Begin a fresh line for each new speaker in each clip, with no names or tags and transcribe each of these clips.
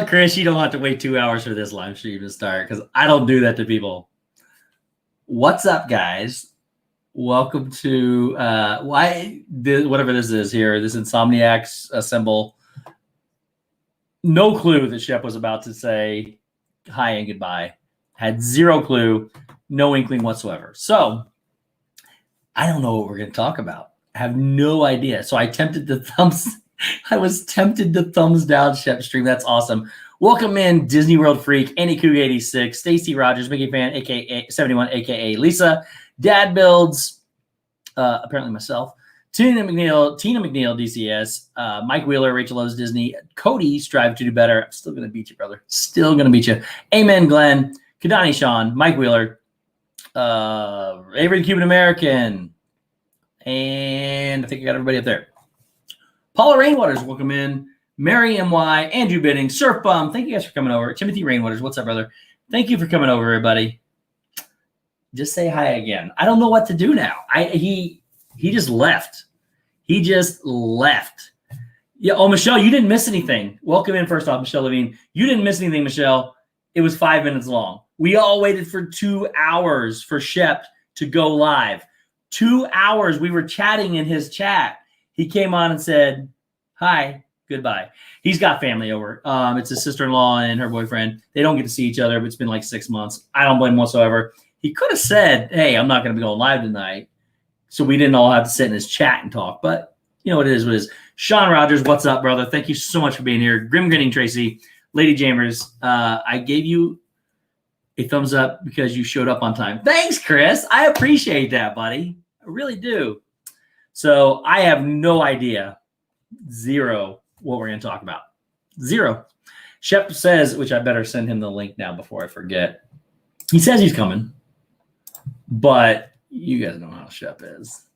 Chris, you don't have to wait 2 hours for this live stream to start because I don't do that to people. What's up, guys? Welcome to whatever this is here, this Insomniacs assemble. No clue that Shep was about to say hi and goodbye. Had zero clue, no inkling whatsoever. So I don't know what we're going to talk about. I have no idea. So I was tempted to thumbs down Shep's stream. That's awesome. Welcome in Disney World Freak, Annie Coog 86, Stacy Rogers, Mickey Fan, aka 71, aka Lisa, Dad Builds, apparently myself, Tina McNeil, DCS, Mike Wheeler, Rachel Loves Disney, Cody, Strive to Do Better. I'm still gonna beat you, brother. Still gonna beat you. Amen, Glenn, Kadani Sean, Mike Wheeler, Avery the Cuban American, and I think I got everybody up there. Paula Rainwaters, welcome in. Mary M.Y., Andrew Bidding, Surf Bum, thank you guys for coming over. Timothy Rainwaters, what's up, brother? Thank you for coming over, everybody. Just say hi again. I don't know what to do now. He just left. He just left. Yeah. Oh, Michelle, you didn't miss anything. Welcome in first off, Michelle Levine. You didn't miss anything, Michelle. It was 5 minutes long. We all waited for 2 hours for Shep to go live. 2 hours. We were chatting in his chat. He came on and said, hi, goodbye. He's got family over. It's his sister-in-law and her boyfriend. They don't get to see each other, but it's been like 6 months. I don't blame him whatsoever. He could have said, hey, I'm not going to be going live tonight. So we didn't all have to sit in his chat and talk. But you know what it is, what it is. Sean Rogers, what's up, brother? Thank you so much for being here. Grim Grinning Tracy, Lady Jamers, I gave you a thumbs up because you showed up on time. Thanks, Chris. I appreciate that, buddy. I really do. So I have no idea, zero, what we're going to talk about. Zero. Shep says, which I better send him the link now before I forget. He says he's coming, but you guys know how Shep is.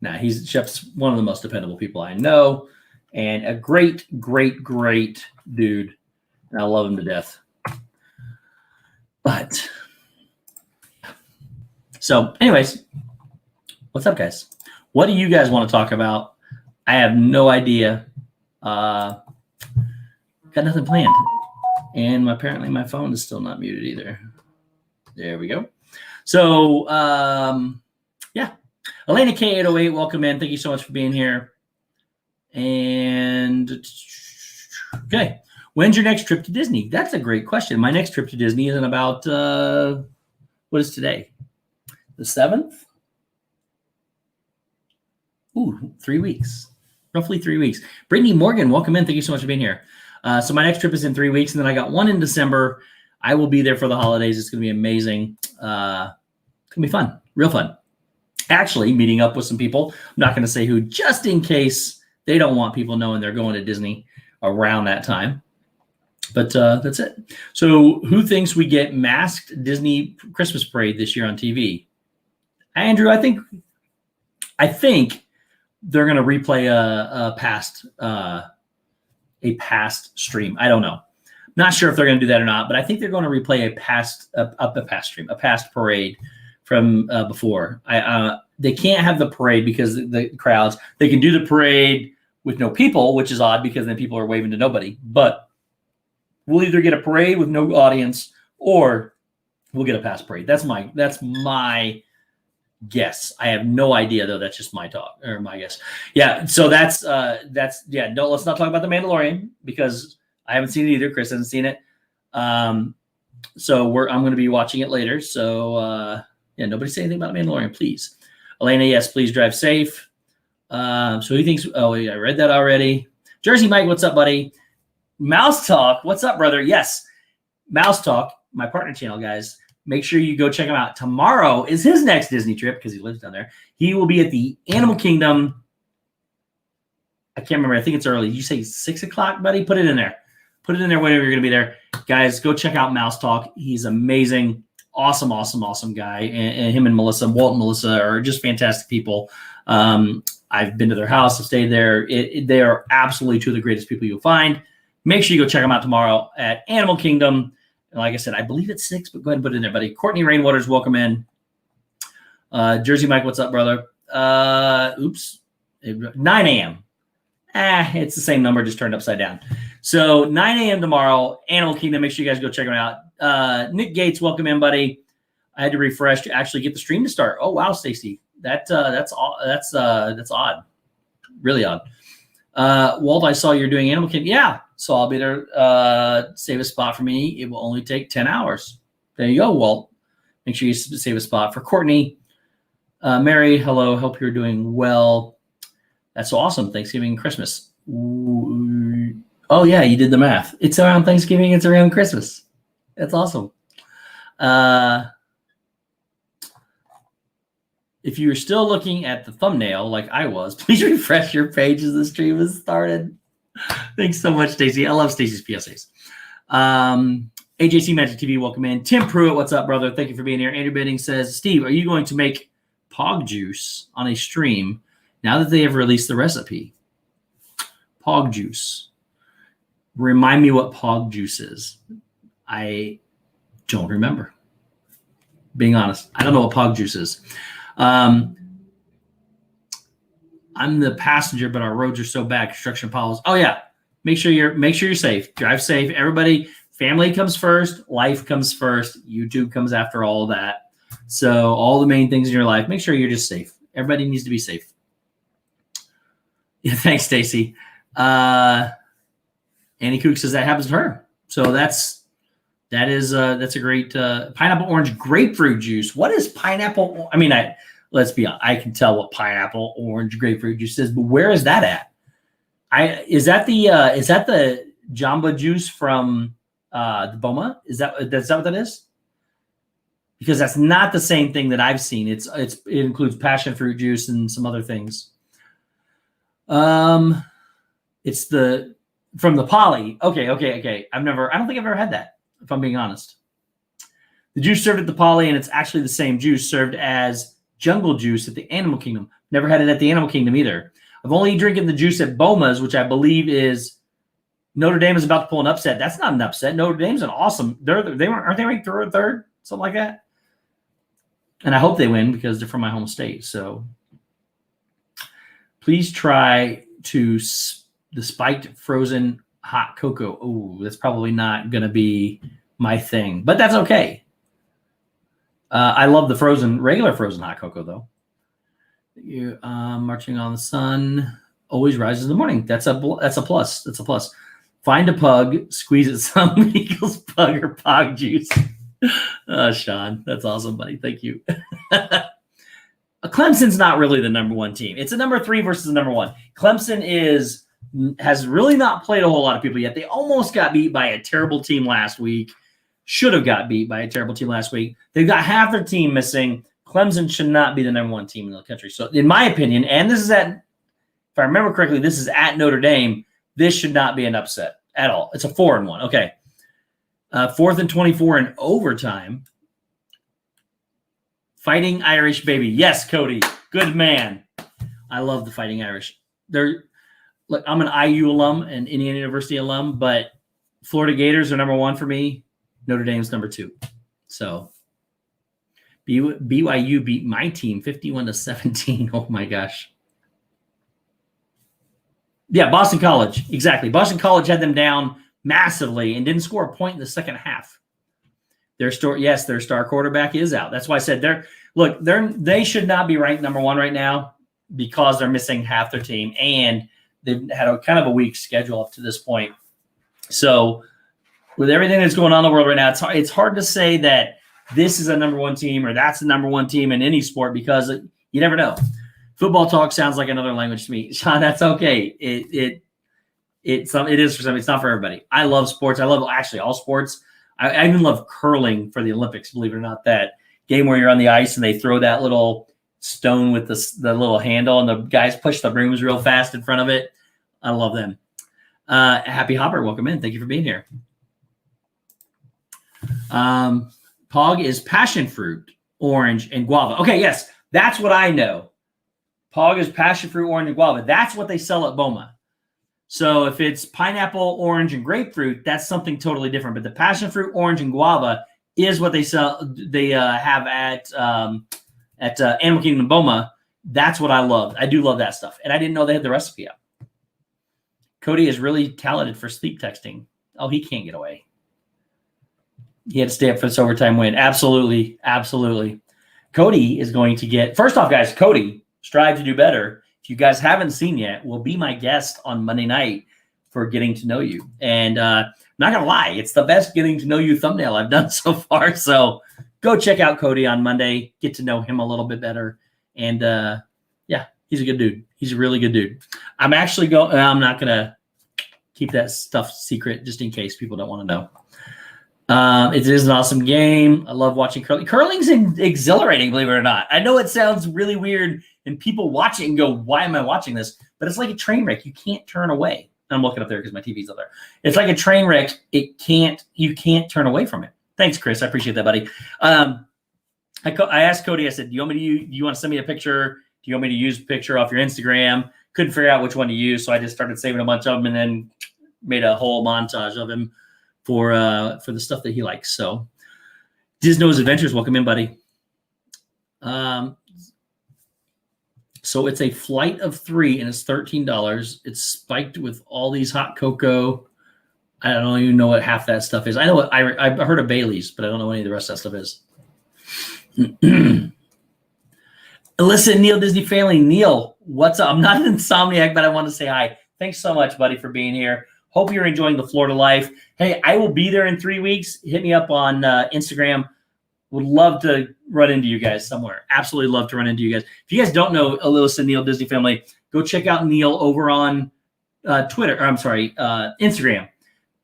Now, Shep's one of the most dependable people I know and a great, great, great dude. And I love him to death. But, so anyways, what's up, guys? What do you guys want to talk about? I have no idea. Got nothing planned. And apparently my phone is still not muted either. There we go. So, yeah. Elena K808, welcome in. Thank you so much for being here. And, okay. When's your next trip to Disney? That's a great question. My next trip to Disney is in about, what is today? The 7th? Ooh, 3 weeks. Roughly 3 weeks. Brittany Morgan, welcome in. Thank you so much for being here. So my next trip is in 3 weeks, and then I got one in December. I will be there for the holidays. It's going to be amazing. It's going to be fun. Real fun. Actually, meeting up with some people. I'm not going to say who, just in case they don't want people knowing they're going to Disney around that time. But that's it. So who thinks we get masked Disney Christmas parade this year on TV? Andrew, I think they're going to replay a past stream. I don't know. Not sure if they're going to do that or not, but I think they're going to replay a past parade from before. They can't have the parade because the crowds. They can do the parade with no people, which is odd because then people are waving to nobody. But we'll either get a parade with no audience or we'll get a past parade. That's my guess. I have no idea though. That's just my talk or my guess. Yeah. So that's yeah. No, let's not talk about The Mandalorian because I haven't seen it either. Chris hasn't seen it. So I'm going to be watching it later. So yeah, nobody say anything about The Mandalorian, please. Elena, yes, please drive safe. So he thinks, oh, yeah, I read that already. Jersey Mike, what's up, buddy? Mouse Talk, what's up, brother? Yes, Mouse Talk, my partner channel, guys. Make sure you go check him out. Tomorrow is his next Disney trip because he lives down there. He will be at the Animal Kingdom. I can't remember. I think it's early. You say 6 o'clock, buddy? Put it in there. Put it in there whenever you're going to be there. Guys, go check out Mouse Talk. He's amazing. Awesome, awesome, awesome guy. And him and Melissa, Walt and Melissa are just fantastic people. I've been to their house. I've stayed there. They are absolutely two of the greatest people you'll find. Make sure you go check them out tomorrow at Animal Kingdom. And like I said, I believe it's 6, but go ahead and put it in there, buddy. Courtney Rainwaters, welcome in. Jersey Mike, what's up, brother? Oops. 9 a.m. It's the same number, just turned upside down. So 9 a.m. tomorrow, Animal Kingdom. Make sure you guys go check them out. Nick Gates, welcome in, buddy. I had to refresh to actually get the stream to start. Oh wow, Stacy, that's odd, really odd. Walt, I saw you're doing Animal Kingdom. Yeah, so I'll be there. Save a spot for me. It will only take 10 hours. There you go, Walt. Make sure you save a spot for Courtney. Mary, hello. Hope you're doing well. That's awesome. Thanksgiving and Christmas. Ooh. Oh yeah, you did the math. It's around Thanksgiving. It's around Christmas. That's awesome. If you're still looking at the thumbnail like I was, please refresh your page as the stream has started. Thanks so much, Stacy. I love Stacy's PSAs. AJC Magic TV, welcome in. Tim Pruitt, what's up, brother? Thank you for being here. Andrew Bidding says, Steve, are you going to make Pog Juice on a stream now that they have released the recipe? Pog Juice. Remind me what Pog Juice is. I don't remember. Being honest, I don't know what Pog Juice is. I'm the passenger, but our roads are so bad. Construction piles. Oh yeah. Make sure you're safe. Drive safe. Everybody, family comes first. Life comes first. YouTube comes after all of that. So all the main things in your life, make sure you're just safe. Everybody needs to be safe. Yeah. Thanks, Stacy. Annie Kook says that happens to her. So that's a great pineapple orange grapefruit juice. What is pineapple? I mean, let's be honest. I can tell what pineapple orange grapefruit juice is, but where is that at? Is that the Jamba juice from the Boma? Is that what that is? Because that's not the same thing that I've seen. It includes passion fruit juice and some other things. It's from the Poly. Okay. I don't think I've ever had that, if I'm being honest. The juice served at the Poly, and it's actually the same juice served as jungle juice at the Animal Kingdom. Never had it at the Animal Kingdom either. I've only drinking the juice at Boma's, which I believe is Notre Dame is about to pull an upset. That's not an upset. Notre Dame's an awesome. Aren't they ranked third, something like that? And I hope they win because they're from my home state. So please try the spiked frozen hot cocoa. Oh, that's probably not going to be my thing, but that's okay. I love the regular frozen hot cocoa though. Marching on the sun always rises in the morning. That's a plus. That's a plus. Find a pug, squeeze it some equals pug or pog juice. Sean, that's awesome, buddy. Thank you. Clemson's not really the number one team. It's a number 3 versus the number 1. Clemson has really not played a whole lot of people yet. They almost got beat by a terrible team last week. Should have got beat by a terrible team last week. They've got half their team missing. Clemson should not be the number 1 team in the country. So in my opinion, and this is if I remember correctly, this is at Notre Dame. This should not be an upset at all. It's a 4-1. Okay. 4th and 24 in overtime. Fighting Irish, baby. Yes, Cody. Good man. I love the Fighting Irish. Look, I'm an IU alum and Indiana University alum, but Florida Gators are number 1 for me. Notre Dame's number 2. So BYU beat my team 51-17. Oh my gosh. Yeah, Boston College. Exactly. Boston College had them down massively and didn't score a point in the second half. Their star quarterback is out. That's why I said they should not be ranked number 1 right now because they're missing half their team and they've had a kind of a weak schedule up to this point. So with everything that's going on in the world right now, it's hard to say that this is a number 1 team or that's the number 1 team in any sport because you never know. Football talk sounds like another language to me. Sean, that's okay. It is for some. It's not for everybody. I love sports. I love actually all sports. I even love curling for the Olympics. Believe it or not, that game where you're on the ice and they throw that little stone with the little handle and the guys push the brooms real fast in front of it. I love them. Happy Hopper, welcome in. Thank you for being here. Pog is passion fruit, orange, and guava. Okay, yes, that's what I know. Pog is passion fruit, orange, and guava. That's what they sell at Boma. So if it's pineapple, orange, and grapefruit, that's something totally different. But the passion fruit, orange, and guava is what they sell. They have at Animal Kingdom Boma. That's what I love. I do love that stuff, and I didn't know they had the recipe out. Cody is really talented for sleep texting. Oh, he can't get away. He had to stay up for this overtime win. Absolutely. Absolutely. Cody is going to get, first off, guys, Cody, strive to do better. If you guys haven't seen yet, will be my guest on Monday night for Getting to Know You. And I'm not going to lie, it's the best Getting to Know You thumbnail I've done so far. So go check out Cody on Monday, get to know him a little bit better. And yeah, he's a good dude. He's a really good dude. I'm not going to keep that stuff secret just in case people don't want to know. It is an awesome game. I love watching curling. Curling's exhilarating, believe it or not. I know it sounds really weird, and people watch it and go, why am I watching this? But it's like a train wreck. You can't turn away. I'm looking up there because my TV's up there. It's like a train wreck. You can't turn away from it. Thanks, Chris. I appreciate that, buddy. I asked Cody, I said, do you want to send me a picture? Do you want me to use a picture off your Instagram? Couldn't figure out which one to use, so I just started saving a bunch of them and then made a whole montage of him for the stuff that he likes. So Disno's Adventures, welcome in, buddy. So it's a flight of 3 and it's $13. It's spiked with all these hot cocoa. I don't even know what half that stuff is. I know what I heard of Bailey's, but I don't know what any of the rest of that stuff is. Listen, Neil Disney family. Neil, what's up? I'm not an insomniac, but I want to say hi. Thanks so much, buddy, for being here. Hope you're enjoying the Florida life. Hey, I will be there in 3 weeks. Hit me up on Instagram. Would love to run into you guys somewhere. Absolutely love to run into you guys. If you guys don't know Alyssa Neil Disney family, go check out Neil over on Instagram.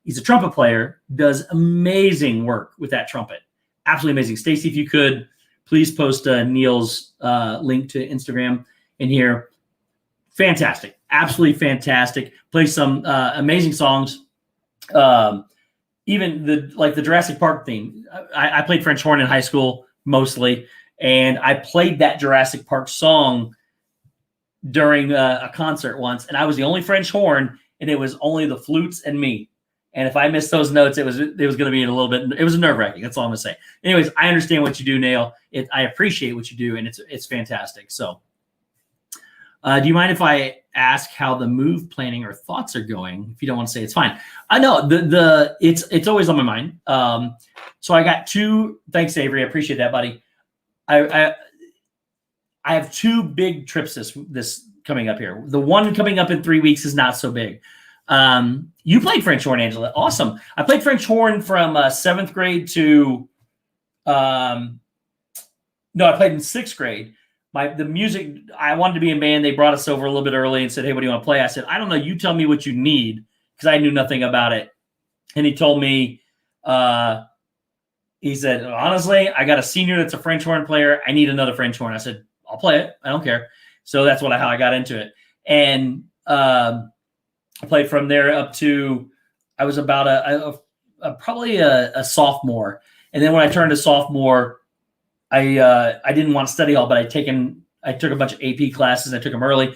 He's a trumpet player, does amazing work with that trumpet. Absolutely amazing. Stacy, if you could, please post Neil's link to Instagram in here. Fantastic. Absolutely fantastic. Plays some amazing songs. Even the Jurassic Park theme. I played French horn in high school mostly, and I played that Jurassic Park song during a concert once, and I was the only French horn, and it was only the flutes and me. And if I missed those notes, it was going to be a little bit. It was nerve-wracking. That's all I'm going to say. Anyways, I understand what you do, Neil. I appreciate what you do, and it's fantastic. So, do you mind if I ask how the move planning or thoughts are going? If you don't want to say, it's fine. I know it's always on my mind. So I got 2. Thanks, Avery. I appreciate that, buddy. I have 2 big trips this coming up here. The one coming up in 3 weeks is not so big. You played French horn, Angela. Awesome. I played French horn from 7th grade to I played in 6th grade. The music, I wanted to be in band. They brought us over a little bit early and said, hey, what do you want to play? I said, I don't know. You tell me what you need, because I knew nothing about it. And he told me, he said, honestly, I got a senior that's a French horn player. I need another French horn. I said, I'll play it. I don't care. So that's how I got into it. And I played from there up to, I was about probably a sophomore. And then when I turned to sophomore, I didn't want to study hall, but I took a bunch of AP classes. I took them early.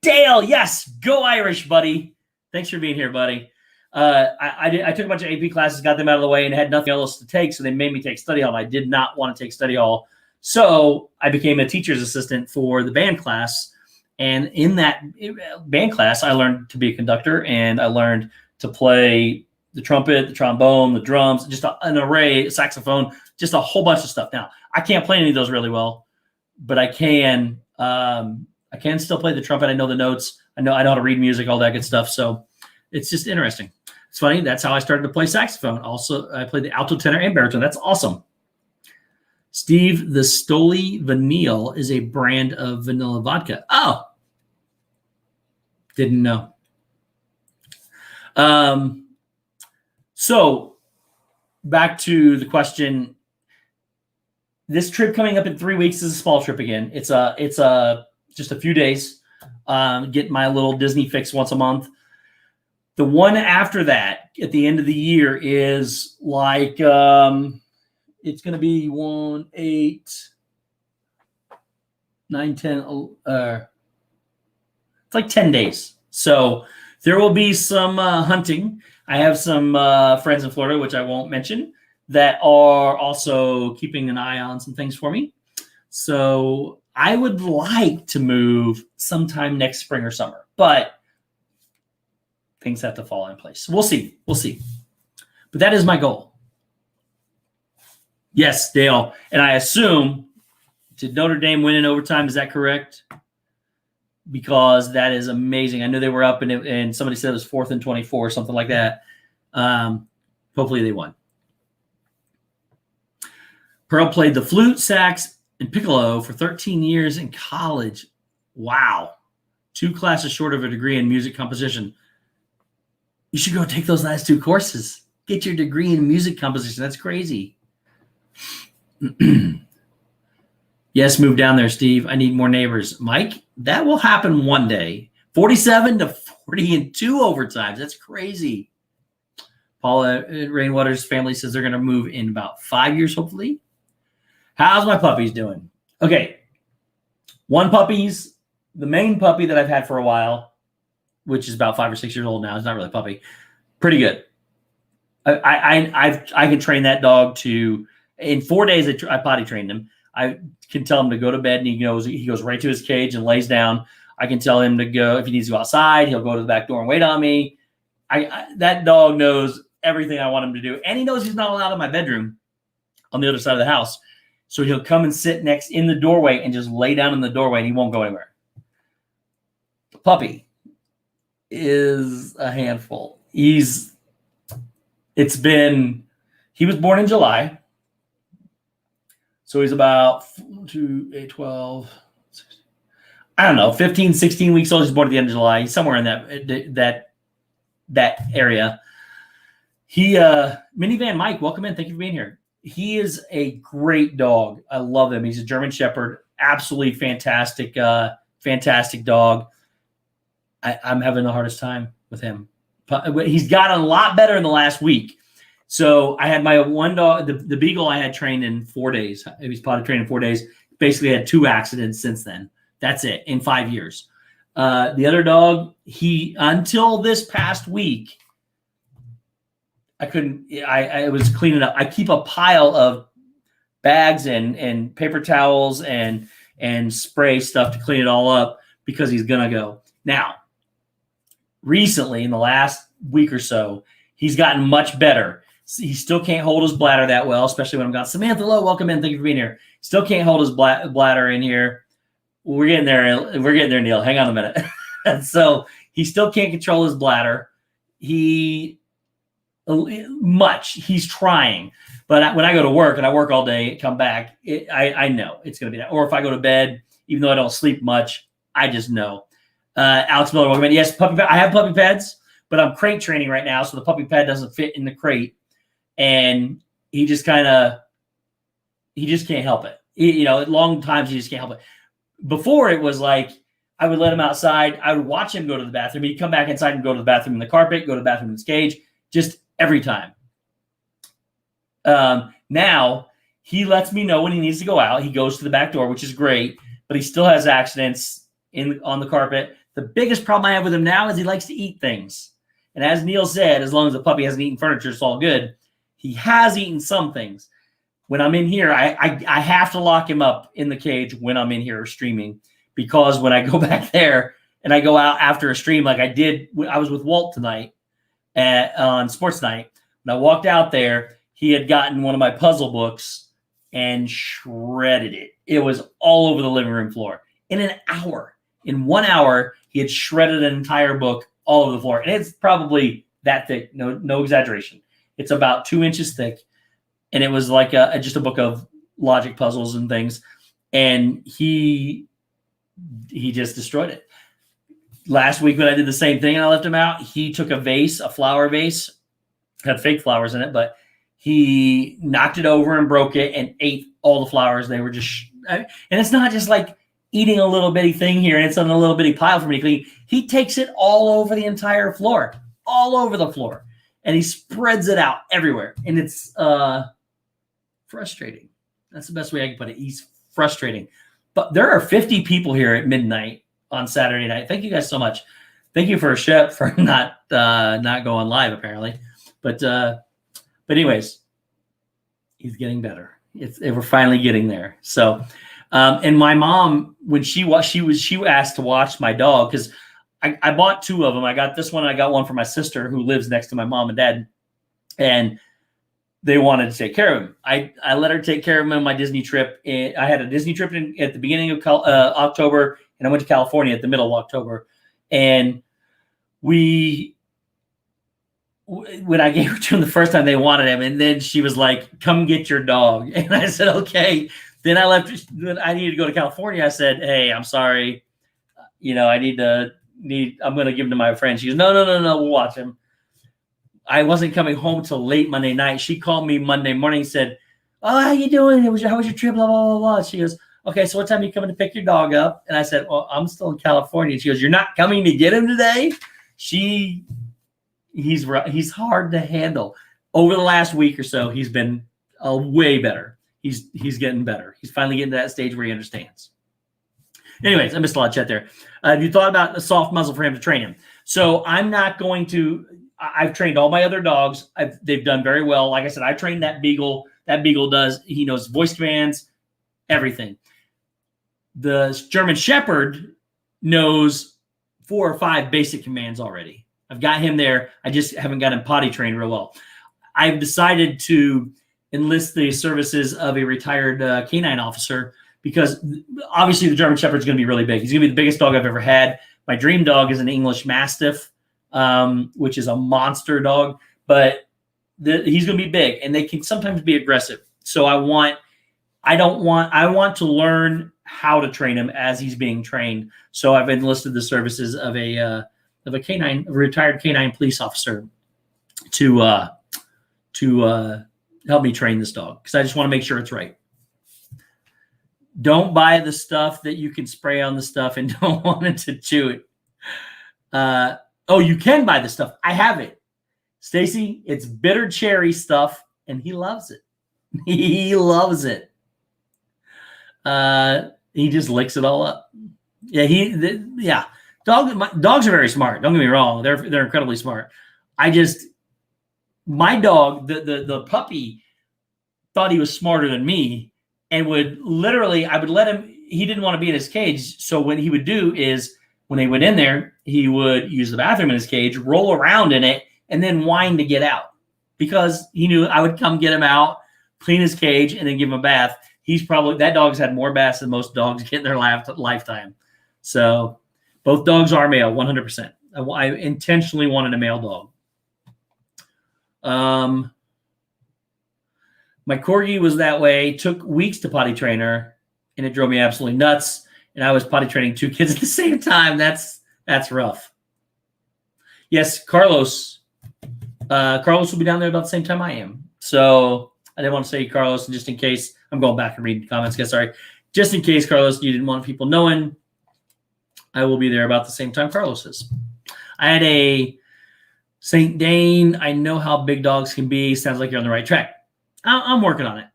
Dale, yes, go Irish, buddy. Thanks for being here, buddy. I took a bunch of AP classes, got them out of the way, and had nothing else to take, so they made me take study hall. I did not want to take study hall, so I became a teacher's assistant for the band class. And in that band class, I learned to be a conductor, and I learned to play the trumpet, the trombone, the drums, just an array, saxophone, just a whole bunch of stuff. Now, I can't play any of those really well, but I can still play the trumpet. I know the notes. I know how to read music, all that good stuff. So it's just interesting. It's funny. That's how I started to play saxophone. Also, I played the alto, tenor, and baritone. That's awesome. Steve, the Stoli Vanille is a brand of vanilla vodka. Oh, didn't know. So back to the question. This trip coming up in 3 weeks is a small trip again. It's just a few days. Get my little Disney fix once a month. The one after that at the end of the year is like it's going to be 1, 8, 9, 10. It's like 10 days. So there will be some hunting. I have some friends in Florida, which I won't mention, that are also keeping an eye on some things for me. So I would like to move sometime next spring or summer. But things have to fall in place. We'll see. We'll see. But that is my goal. Yes, Dale. And I assume, did Notre Dame win in overtime? Is that correct? Because that is amazing. I knew they were up, and somebody said it was 4th and 24 or something like that. Hopefully they won. Pearl played the flute, sax, and piccolo for 13 years in college. Wow. 2 classes short of a degree in music composition. You should go take those last 2 courses. Get your degree in music composition. That's crazy. Yes, move down there, Steve. I need more neighbors. Mike, that will happen one day. 47 to 40 and 2 overtimes. That's crazy. Paula Rainwater's family says they're going to move in about 5 years, hopefully. How's my puppies doing? Okay. One puppy's the main puppy that I've had for a while, which is about 5 or 6 years old now. It's not really a puppy. Pretty good. I can train that dog to, in 4 days, I potty trained him. I can tell him to go to bed, and he goes right to his cage and lays down. I can tell him to go, if he needs to go outside, he'll go to the back door and wait on me. That dog knows everything I want him to do. And he knows he's not allowed in my bedroom on the other side of the house. So he'll come and sit next in the doorway and just lay down in the doorway, and he won't go anywhere. The puppy is a handful. He was born in July. So he's about 12, 16, I don't know, 15, 16 weeks old. He's born at the end of July. He's somewhere in that area. Minivan Mike, welcome in. Thank you for being here. He is a great dog. I love him. He's a German Shepherd. Absolutely fantastic, fantastic dog. I'm having the hardest time with him. He's gotten a lot better in the last week. So I had my one dog, the Beagle I had trained in 4 days. He was potty trained in 4 days. Basically had 2 accidents since then. That's it, in 5 years. The other dog, until this past week, I was cleaning up. I keep a pile of bags and paper towels and spray stuff to clean it all up because he's going to go. Now, recently, in the last week or so, he's gotten much better. He still can't hold his bladder that well, especially when I've got Samantha Lowe. Welcome in. Thank you for being here. Still can't hold his bladder in here. We're getting there. We're getting there, Neil. Hang on a minute. And so he still can't control his bladder. He's trying. But when I go to work and I work all day, come back, I know it's going to be that. Or if I go to bed, even though I don't sleep much, I just know. Alex Miller, welcome in. Yes, puppy pad. I have puppy pads, but I'm crate training right now, so the puppy pad doesn't fit in the crate. And he just can't help it. At long times he just can't help it. Before it was like I would let him outside. I would watch him go to the bathroom. He'd come back inside and go to the bathroom in the carpet, go to the bathroom in his cage, just every time. Now he lets me know when he needs to go out. He goes to the back door, which is great, but he still has accidents on the carpet. The biggest problem I have with him now is he likes to eat things. And as Neil said, as long as the puppy hasn't eaten furniture, it's all good. He has eaten some things. When I'm in here, I have to lock him up in the cage when I'm in here streaming, because when I go back there and I go out after a stream like I did, I was with Walt tonight on Sports Night. When I walked out there, he had gotten one of my puzzle books and shredded it. It was all over the living room floor. In an hour, in 1 hour, he had shredded an entire book all over the floor. And it's probably that thick, no exaggeration. It's about 2 inches thick. And it was like just a book of logic puzzles and things. And he just destroyed it. Last week when I did the same thing and I left him out, he took a flower vase, had fake flowers in it, but he knocked it over and broke it and ate all the flowers. They were just, and it's not just like eating a little bitty thing here and it's on a little bitty pile for me to clean. He takes it all over the entire floor, all over the floor. And he spreads it out everywhere. And it's frustrating. That's the best way I can put it. He's frustrating. But there are 50 people here at midnight on Saturday night. Thank you guys so much. Thank you for Shep for not going live, apparently. But anyways, he's getting better. We're finally getting there. So, and my mom, when she asked to watch my dog, because I bought 2 of them. I got this one. And I got one for my sister who lives next to my mom and dad. And they wanted to take care of him. I let her take care of him on my Disney trip. And I had a Disney trip at the beginning of October, and I went to California at the middle of October. And when I gave her to him the first time, they wanted him. And then she was like, come get your dog. And I said, okay. Then I left. I needed to go to California. I said, hey, I'm sorry. I'm going to give him to my friend. She goes, no, we'll watch him. I wasn't coming home till late Monday night. She called me Monday morning and said, oh, how you doing? How was your trip? Blah, blah, blah, blah. She goes, okay, so what time are you coming to pick your dog up? And I said, well, I'm still in California. She goes, you're not coming to get him today? He's hard to handle. Over the last week or so, he's been way better. He's getting better. He's finally getting to that stage where he understands. Anyways, I missed a lot of chat there. Have you thought about a soft muzzle for him to train him? So I'm not going to – I've trained all my other dogs. They've done very well. Like I said, I trained that beagle. That beagle he knows voice commands, everything. The German Shepherd knows 4 or 5 basic commands already. I've got him there. I just haven't got him potty trained real well. I've decided to enlist the services of a retired canine officer because obviously the German Shepherd is going to be really big. He's going to be the biggest dog I've ever had. My dream dog is an English Mastiff, which is a monster dog, but he's going to be big, and they can sometimes be aggressive. So I want to learn how to train him as he's being trained. So I've enlisted the services of a retired canine police officer to help me train this dog because I just want to make sure it's right. Don't buy the stuff that you can spray on the stuff and don't want it to chew it. Oh, you can buy the stuff. I have it. Stacy, it's bitter cherry stuff, and he loves it. He loves it. He just licks it all up. Yeah, dogs are very smart. Don't get me wrong. They're incredibly smart. My dog, the puppy, thought he was smarter than me and I would let him, he didn't want to be in his cage. So what he would do is when they went in there, he would use the bathroom in his cage, roll around in it, and then whine to get out because he knew I would come get him out, clean his cage, and then give him a bath. That dog's had more baths than most dogs get in their lifetime. So both dogs are male, 100%. I intentionally wanted a male dog. My Corgi was that way, took weeks to potty train her, and it drove me absolutely nuts. And I was potty training 2 kids at the same time. That's rough. Yes, Carlos. Carlos will be down there about the same time I am. So I didn't want to say Carlos, just in case. I'm going back and reading comments. Guys, sorry. Just in case, Carlos, you didn't want people knowing, I will be there about the same time Carlos is. I had a St. Dane. I know how big dogs can be. Sounds like you're on the right track. I'm working on it.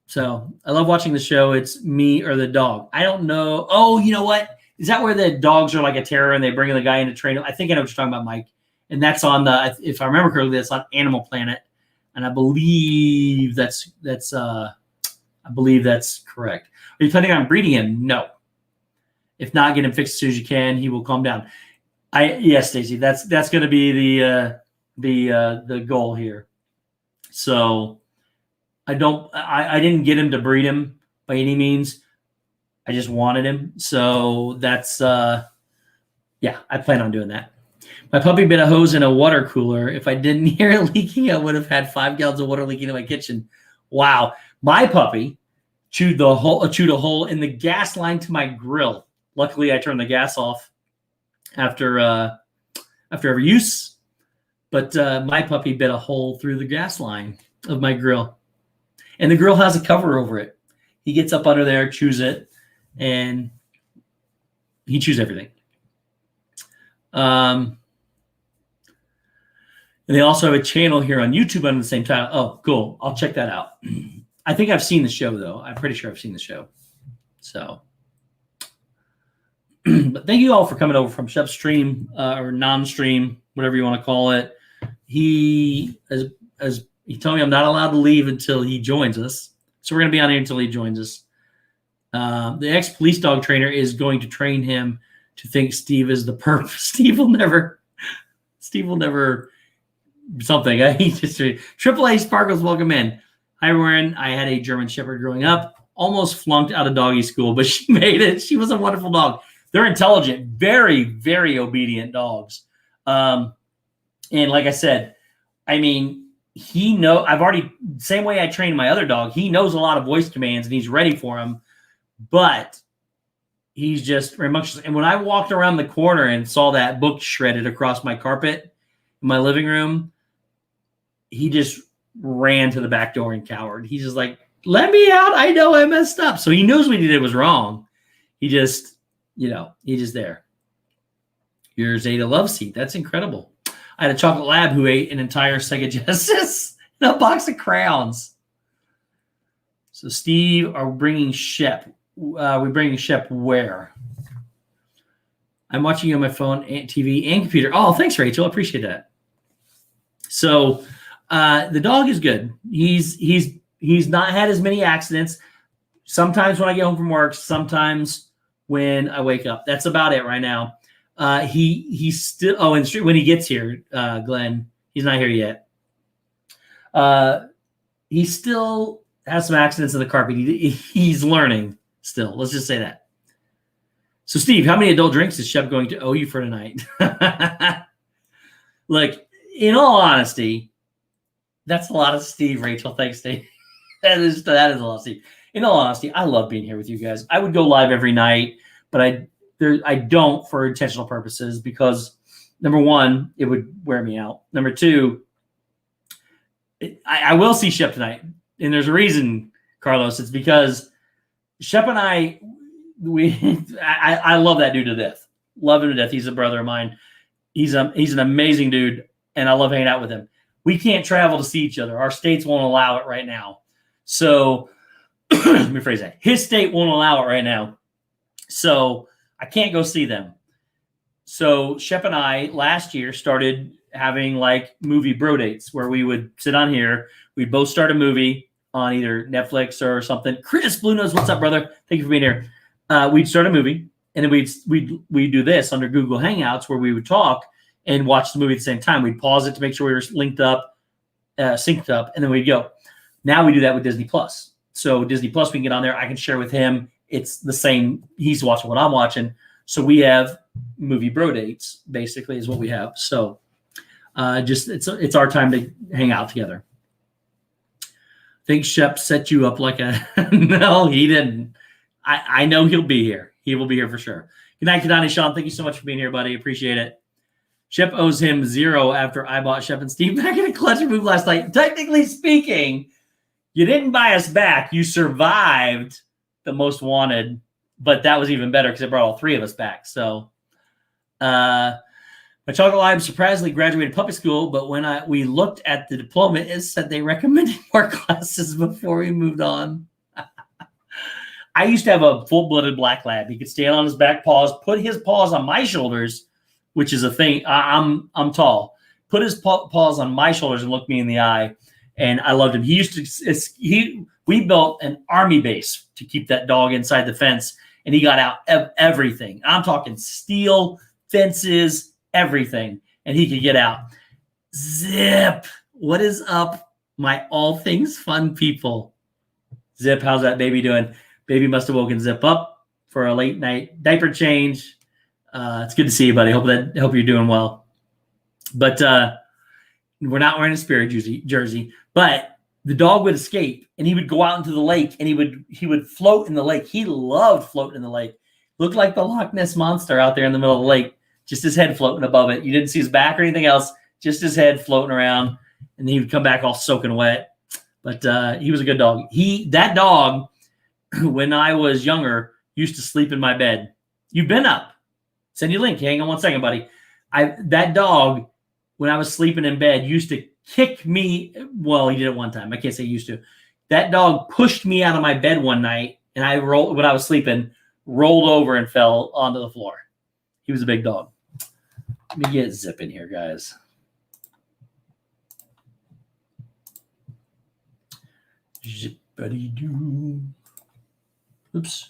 So I love watching the show. It's me or the dog. I don't know. Oh, you know what? Is that where the dogs are like a terror and they bring the guy in to train him? I think I know what you're talking about, Mike. And that's on if I remember correctly, that's on Animal Planet. And I believe that's correct. Are you planning on breeding him? No. If not, get him fixed as soon as you can. He will calm down. Yes, Stacey, that's going to be the goal here. So I didn't get him to breed him by any means. I just wanted him. So that's I plan on doing that. My puppy bit a hose in a water cooler. If I didn't hear it leaking, I would have had 5 gallons of water leaking in my kitchen. Wow. My puppy chewed a hole in the gas line to my grill. Luckily, I turned the gas off after every use. But my puppy bit a hole through the gas line of my grill. And the grill has a cover over it. He gets up under there, chews it, and he chews everything. And they also have a channel here on YouTube under the same title. Oh, cool. I'll check that out. I think I've seen the show, though. I'm pretty sure I've seen the show. So, but thank you all for coming over from Chef's stream or non-stream, whatever you want to call it. He told me I'm not allowed to leave until he joins us. So we're going to be on here until he joins us. The ex-police dog trainer is going to train him to think Steve is the perp. Steve will never something. He just AAA Sparkles, welcome in. Hi, Warren. I had a German Shepherd growing up. Almost flunked out of doggy school, but she made it. She was a wonderful dog. They're intelligent, very, very obedient dogs. And like I said, I mean, same way I trained my other dog, he knows a lot of voice commands and he's ready for them, but he's just rambunctious. And when I walked around the corner and saw that book shredded across my carpet in my living room, he just ran to the back door and cowered. He's just like, let me out. I know I messed up. So he knows what he did was wrong. He just, he's just there. Here's Ada Love Seat. That's incredible. I had a chocolate lab who ate an entire Sega Genesis and a box of crowns. So Steve, are we bringing Shep? We bringing Shep where? I'm watching you on my phone, and TV, and computer. Oh, thanks, Rachel. I appreciate that. So the dog is good. He's not had as many accidents. Sometimes when I get home from work, sometimes when I wake up. That's about it right now. He's still and when he gets here, Glenn, he's not here yet. He still has some accidents in the carpet. He's learning still. Let's just say that. So, Steve, how many adult drinks is Shep going to owe you for tonight? Like, in all honesty, that's a lot of Steve, Rachel. Thanks, Steve. that is a lot of Steve. In all honesty, I love being here with you guys. I would go live every night, but I don't for intentional purposes because, number one, it would wear me out. Number two, I will see Shep tonight. And there's a reason, Carlos. It's because Shep and I love that dude to death. Love him to death. He's a brother of mine. He's an amazing dude, and I love hanging out with him. We can't travel to see each other. Our states won't allow it right now. So let me phrase that. His state won't allow it right now. So I can't go see them. So Shep and I last year started having like movie bro dates where we would sit on here. We'd both start a movie on either Netflix or something. Chris Blue Nose, what's up, brother? Thank you for being here. We'd start a movie, and then we'd do this under Google Hangouts where we would talk and watch the movie at the same time. We'd pause it to make sure we were synced up, and then we'd go. Now we do that with Disney Plus. So Disney Plus, we can get on there. I can share with him. It's the same. He's watching what I'm watching. So we have movie bro dates, basically, is what we have. So it's our time to hang out together. I think Shep set you up like a no, he didn't. I know he'll be here. He will be here for sure. Good night, Kadani Sean. Thank you so much for being here, buddy. Appreciate it. Shep owes him 0 after I bought Shep and Steve back in a clutch move last night. Technically speaking, you didn't buy us back. You survived the most wanted, but that was even better because it brought all 3 of us back. So my chocolate lime surprisingly graduated puppy school, but when we looked at the diploma, it said they recommended more classes before we moved on. I used to have a full-blooded black lab. He could stand on his back paws, put his paws on my shoulders, which is a thing. I'm tall. Put his paws on my shoulders and look me in the eye, and I loved him. We built an army base to keep that dog inside the fence, and he got out everything. I'm talking steel, fences, everything, and he could get out. Zip, what is up, my all things fun people? Zip, how's that baby doing? Baby must have woken Zip up for a late night diaper change. It's good to see you, buddy. Hope you're doing well. But we're not wearing a Spirit jersey. But the dog would escape, and he would go out into the lake, and he would float in the lake. He loved floating in the lake. Looked like the Loch Ness Monster out there in the middle of the lake. Just his head floating above it. You didn't see his back or anything else. Just his head floating around, and he would come back all soaking wet. But he was a good dog. That dog, when I was younger, used to sleep in my bed. You've been up. Send you a link. Hang on one second, buddy. That dog, when I was sleeping in bed, used to kick me. Well, he did it one time. I can't say he used to. That dog pushed me out of my bed one night, and when I was sleeping, rolled over and fell onto the floor. He was a big dog. Let me get Zip in here, guys. Zippity-doo. Oops.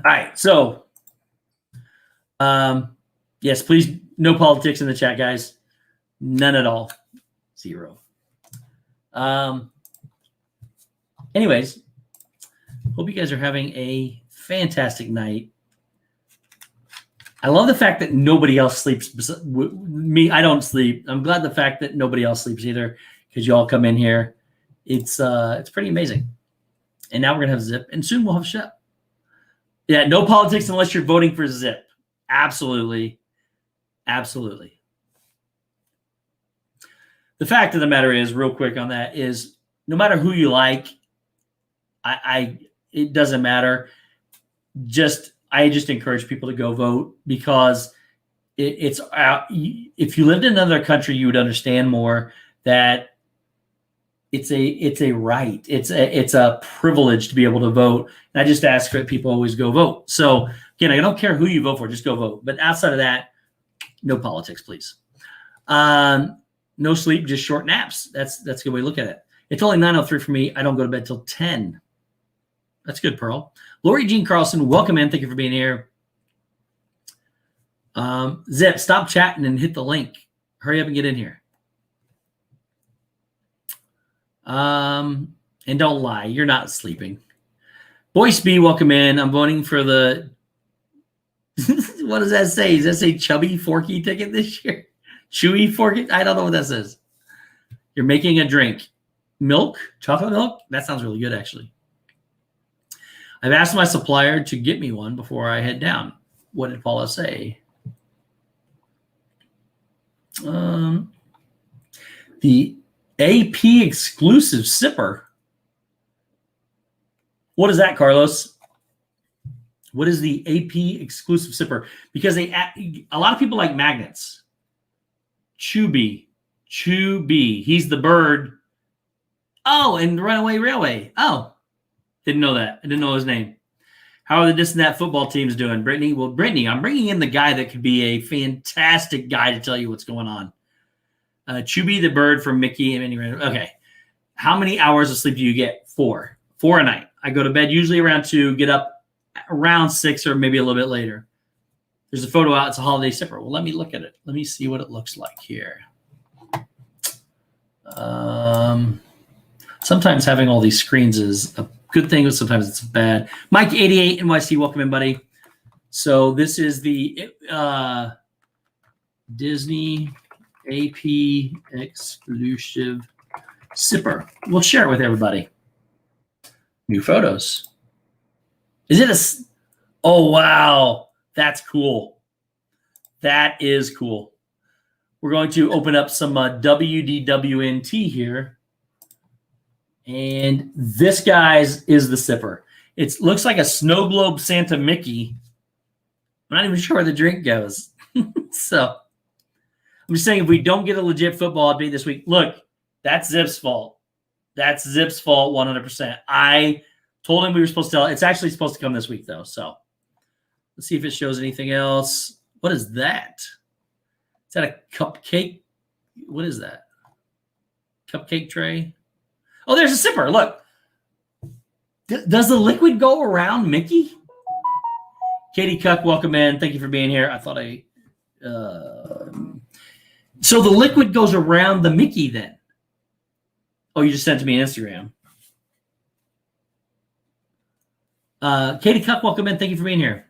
right. So, yes, please, no politics in the chat, guys. None at all. 0. Anyways, hope you guys are having a fantastic night. I love the fact that nobody else sleeps. Me, I don't sleep. I'm glad the fact that nobody else sleeps either, because you all come in here. It's pretty amazing. And now we're gonna have Zip, and soon we'll have Shep. Yeah, no politics unless you're voting for Zip. Absolutely, absolutely. The fact of the matter is, real quick on that, is no matter who you like, it doesn't matter. I just encourage people to go vote, because it's if you lived in another country, you would understand more that it's a right. It's a privilege to be able to vote. And I just ask that people always go vote. So again, I don't care who you vote for, just go vote. But outside of that, no politics, please. No sleep, just short naps. That's a good way to look at it. It's only 9:03 for me. I don't go to bed till 10. That's good, Pearl. Lori Jean Carlson, welcome in. Thank you for being here. Zip, stop chatting and hit the link. Hurry up and get in here. And don't lie. You're not sleeping. Boyce B, welcome in. I'm voting for the what does that say? Does that say chubby forky ticket this year? Chewy forky? I don't know what that says. You're making a drink. Milk? Chocolate milk? That sounds really good, actually. I've asked my supplier to get me one before I head down. What did Paula say? The AP exclusive sipper. What is that, Carlos? What is the AP exclusive sipper? Because a lot of people like magnets. Chubby. He's the bird. Oh, and Runaway Railway. Oh, didn't know that. I didn't know his name. How are the This and That football teams doing, Brittany? Well, Brittany, I'm bringing in the guy that could be a fantastic guy to tell you what's going on. Chubby the bird from Mickey and Minnie. Okay. How many hours of sleep do you get? 4. 4 a night. I go to bed usually around 2, get up around 6 or maybe a little bit later. There's a photo out. It's a holiday sipper. Well, let me look at it. Let me see what it looks like here. Sometimes having all these screens is a good thing, but sometimes it's bad. Mike 88 NYC, welcome in, buddy. So this is the Disney AP exclusive sipper. We'll share it with everybody. New photos. Is it a? Oh wow, that's cool. That is cool. We're going to open up some WDWNT here. And this guy's is the sipper. It looks like a snow globe Santa Mickey. I'm not even sure where the drink goes. So I'm just saying, if we don't get a legit football update this week, look, that's Zip's fault. That's Zip's fault 100%. I told him we were supposed to tell. It's actually supposed to come this week, though. So let's see if it shows anything else. What is that? Is that a cupcake? What is that? Cupcake tray? Oh, there's a sipper. Look. Does the liquid go around Mickey? Katie Cuck, welcome in. Thank you for being here. I thought so the liquid goes around the Mickey then. Oh, you just sent it to me on Instagram. Katie Cuck, welcome in. Thank you for being here.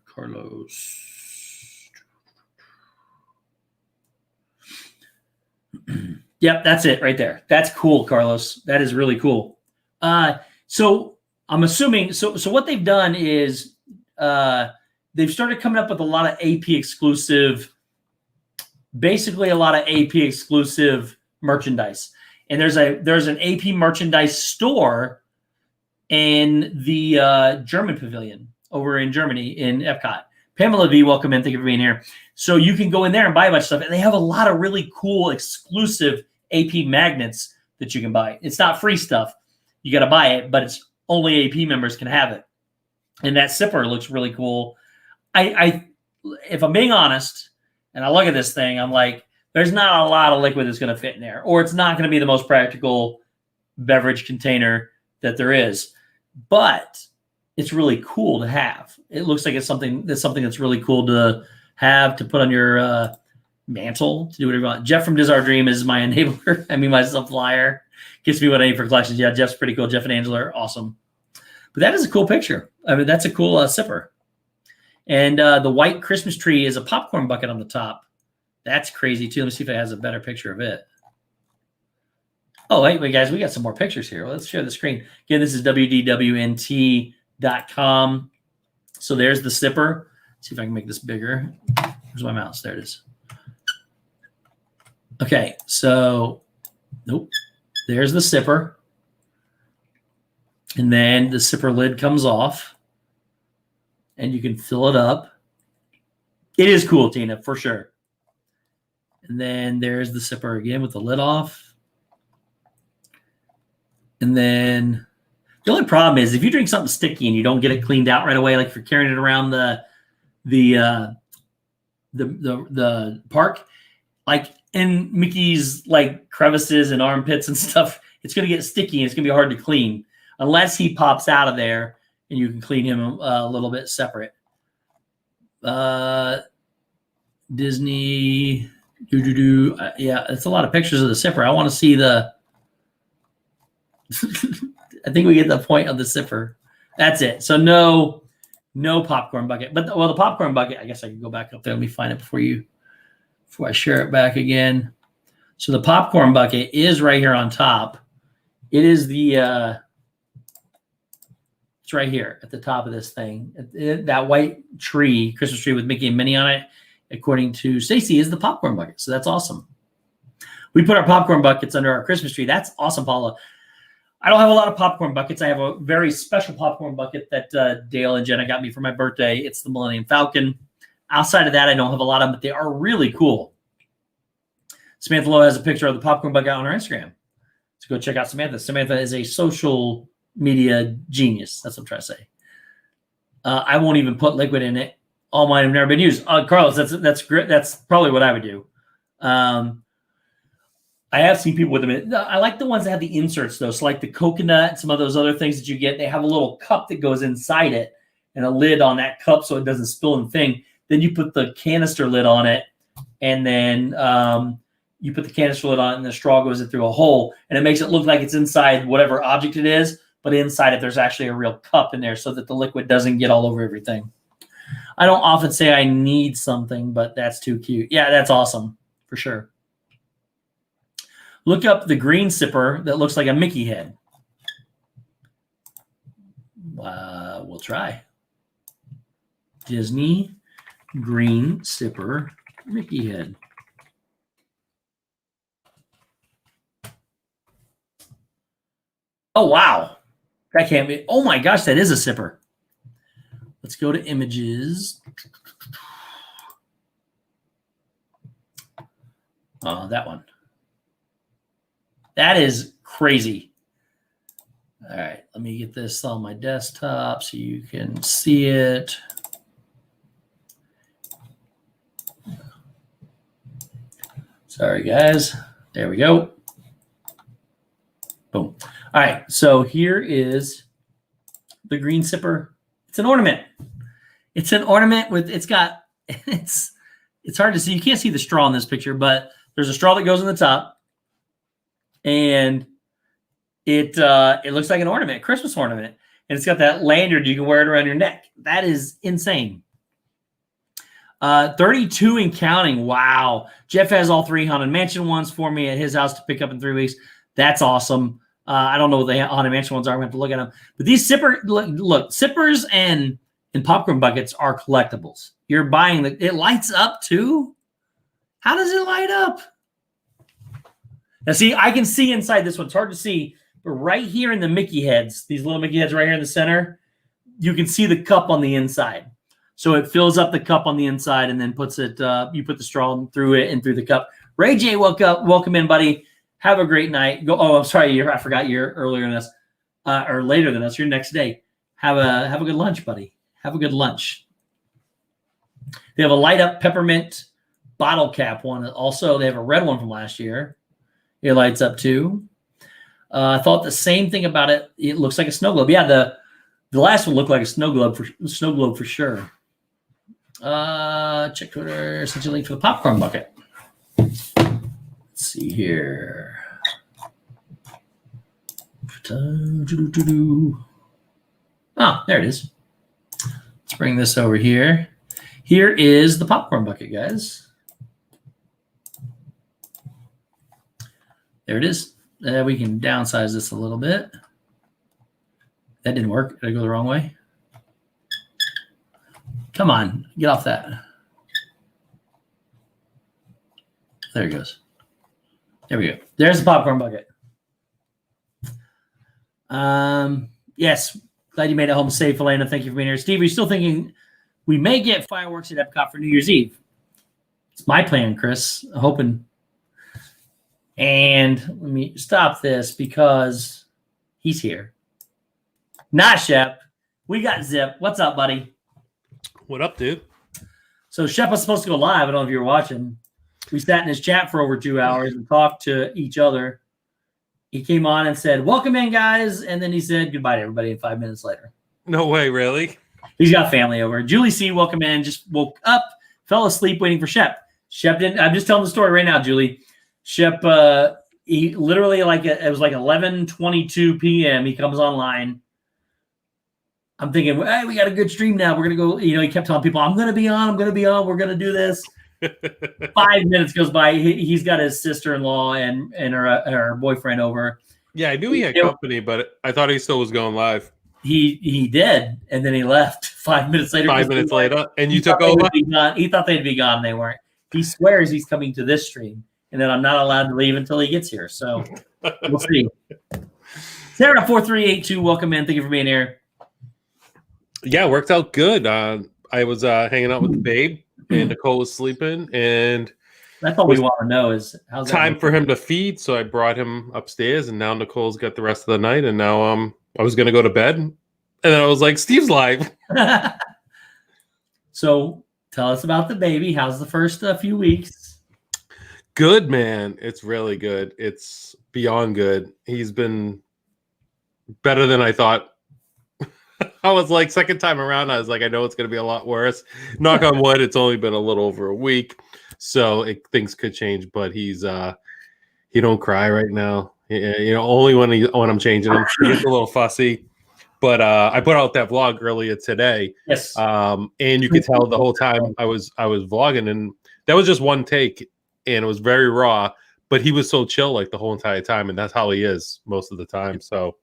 Carlos. Yep, that's it right there. That's cool, Carlos. That is really cool. So I'm assuming, so what they've done is they've started coming up with a lot of AP exclusive, basically a lot of AP exclusive merchandise. And there's an AP merchandise store in the German pavilion over in Germany in Epcot. Pamela V, welcome in. Thank you for being here. So you can go in there and buy a bunch of stuff. And they have a lot of really cool exclusive AP magnets that you can buy. It's not free stuff. You got to buy it, but it's only AP members can have it. And that sipper looks really cool. If I'm being honest, and I look at this thing, I'm like, there's not a lot of liquid that's going to fit in there, or it's not going to be the most practical beverage container that there is, but it's really cool to have. It looks like it's something that's really cool to have, to put on your mantle, to do whatever you want. Jeff from Diz Our Dream is my enabler. I mean, my supplier. Gets me what I need for collections. Yeah, Jeff's pretty cool. Jeff and Angela are awesome. But that is a cool picture. I mean, that's a cool sipper. And the white Christmas tree is a popcorn bucket on the top. That's crazy, too. Let me see if it has a better picture of it. Oh, wait, guys, we got some more pictures here. Well, let's share the screen. Again, this is wdwnt.com. So there's the sipper. Let's see if I can make this bigger. Where's my mouse? There it is. Okay, so, nope. There's the sipper. And then the sipper lid comes off. And you can fill it up. It is cool, Tina, for sure. And then there's the sipper again with the lid off. And then the only problem is if you drink something sticky and you don't get it cleaned out right away, like if you're carrying it around the park, like in Mickey's like crevices and armpits and stuff, it's going to get sticky and it's going to be hard to clean unless he pops out of there and you can clean him a little bit separate. Disney, yeah, it's a lot of pictures of the sipper. I want to see the. I think we get the point of the sipper. That's it. So no popcorn bucket. But the popcorn bucket. I guess I can go back up there. Let me find it before I share it back again. So the popcorn bucket is right here on top. It is the. It's right here at the top of this thing. That white tree, Christmas tree with Mickey and Minnie on it, according to Stacy, is the popcorn bucket. So that's awesome. We put our popcorn buckets under our Christmas tree. That's awesome, Paula. I don't have a lot of popcorn buckets. I have a very special popcorn bucket that Dale and Jenna got me for my birthday. It's the Millennium Falcon. Outside of that, I don't have a lot of them, but they are really cool. Samantha Lowe has a picture of the popcorn bucket on her Instagram. So go check out Samantha. Samantha is a social media genius. That's what I'm trying to say. I won't even put liquid in it. All mine have never been used. Carlos, that's great. That's probably what I would do. I have seen people with them. I like the ones that have the inserts, though. So like the coconut and some of those other things that you get, they have a little cup that goes inside it and a lid on that cup so it doesn't spill in the thing. Then you put the canister lid on it, and then you put the canister lid on it, and the straw goes in through a hole, and it makes it look like it's inside whatever object it is, but inside it there's actually a real cup in there so that the liquid doesn't get all over everything. I don't often say I need something, but that's too cute. Yeah, that's awesome for sure. Look up the green sipper that looks like a Mickey head. We'll try. Disney green sipper Mickey head. Oh, wow. That can't be. Oh, my gosh, that is a sipper. Let's go to images. Oh, that one. That is crazy. All right, let me get this on my desktop so you can see it. Sorry, guys. There we go. Boom. All right, so here is the green sipper. It's an ornament. It's an ornament with, it's hard to see. You can't see the straw in this picture, but there's a straw that goes in the top. And it looks like an ornament, Christmas ornament. And it's got that lanyard. You can wear it around your neck. That is insane. 32 and counting. Wow. Jeff has all 3 Haunted Mansion ones for me at his house to pick up in 3 weeks. That's awesome. I don't know what the Haunted Mansion ones are. I'm going to have to look at them. But these sippers and popcorn buckets are collectibles. You're buying it lights up too. How does it light up? Now, see, I can see inside this one. It's hard to see, but right here in the Mickey heads, these little Mickey heads right here in the center, you can see the cup on the inside. So it fills up the cup on the inside and then puts it, you put the straw through it and through the cup. Ray J, welcome in, buddy. Have a great night. Oh, I'm sorry, I forgot you're earlier than us, or later than us. Your next day. Have a good lunch, buddy. Have a good lunch. They have a light up peppermint bottle cap one. Also, they have a red one from last year. It lights up too. I thought the same thing about it. It looks like a snow globe. Yeah, the last one looked like a snow globe for sure. Check Twitter. Sent you a link for the popcorn bucket. Let's see here. Oh, there it is. Let's bring this over here. Here is the popcorn bucket, guys. There it is. We can downsize this a little bit. That didn't work. Did I go the wrong way? Come on, get off that. There it goes. There we go. There's the popcorn bucket. Yes, glad you made it home safe, Elena. Thank you for being here. Steve, are you still thinking we may get fireworks at Epcot for New Year's Eve? It's my plan, Chris. I'm hoping. And let me stop this because he's here. Not Shep. We got Zip. What's up, buddy?
What up, dude?
So Shep was supposed to go live. I don't know if you were watching. We sat in his chat for over 2 hours and talked to each other. He came on and said, welcome in, guys. And then he said goodbye to everybody 5 minutes later.
No way, really?
He's got family over. Julie C, welcome in. Just woke up, fell asleep waiting for Shep. Shep didn't. I'm just telling the story right now, Julie. Shep, he literally it was like 11:22 p.m. He comes online. I'm thinking, hey, we got a good stream now. We're going to go. He kept telling people, I'm going to be on. We're going to do this. 5 minutes goes by. He's got his sister-in-law and her boyfriend over.
Yeah, I knew he had company, but I thought he still was going live.
He did, and then he left 5 minutes later.
5 minutes later, and you took over?
He thought they'd be gone. They weren't. He swears he's coming to this stream, and then I'm not allowed to leave until he gets here. So we'll see. Sarah4382, welcome in. Thank you for being here.
Yeah, it worked out good. I was hanging out with the babe, and Nicole was sleeping, and
that's all we want to know is how's
time for him to feed. So I brought him upstairs, and now Nicole's got the rest of the night, and now I was gonna go to bed, and then I was like, Steve's live.
So tell us about the baby. How's the first few weeks?
Good, man. It's really good. It's beyond good. He's been better than I thought. I was like, second time around, I was like, I know it's going to be a lot worse. Knock on wood, it's only been a little over a week, so things could change. But he don't cry right now. Only when I'm changing him. He gets a little fussy. But I put out that vlog earlier today.
Yes.
And you could tell the whole time I was vlogging, and that was just one take, and it was very raw. But he was so chill like the whole entire time, and that's how he is most of the time. So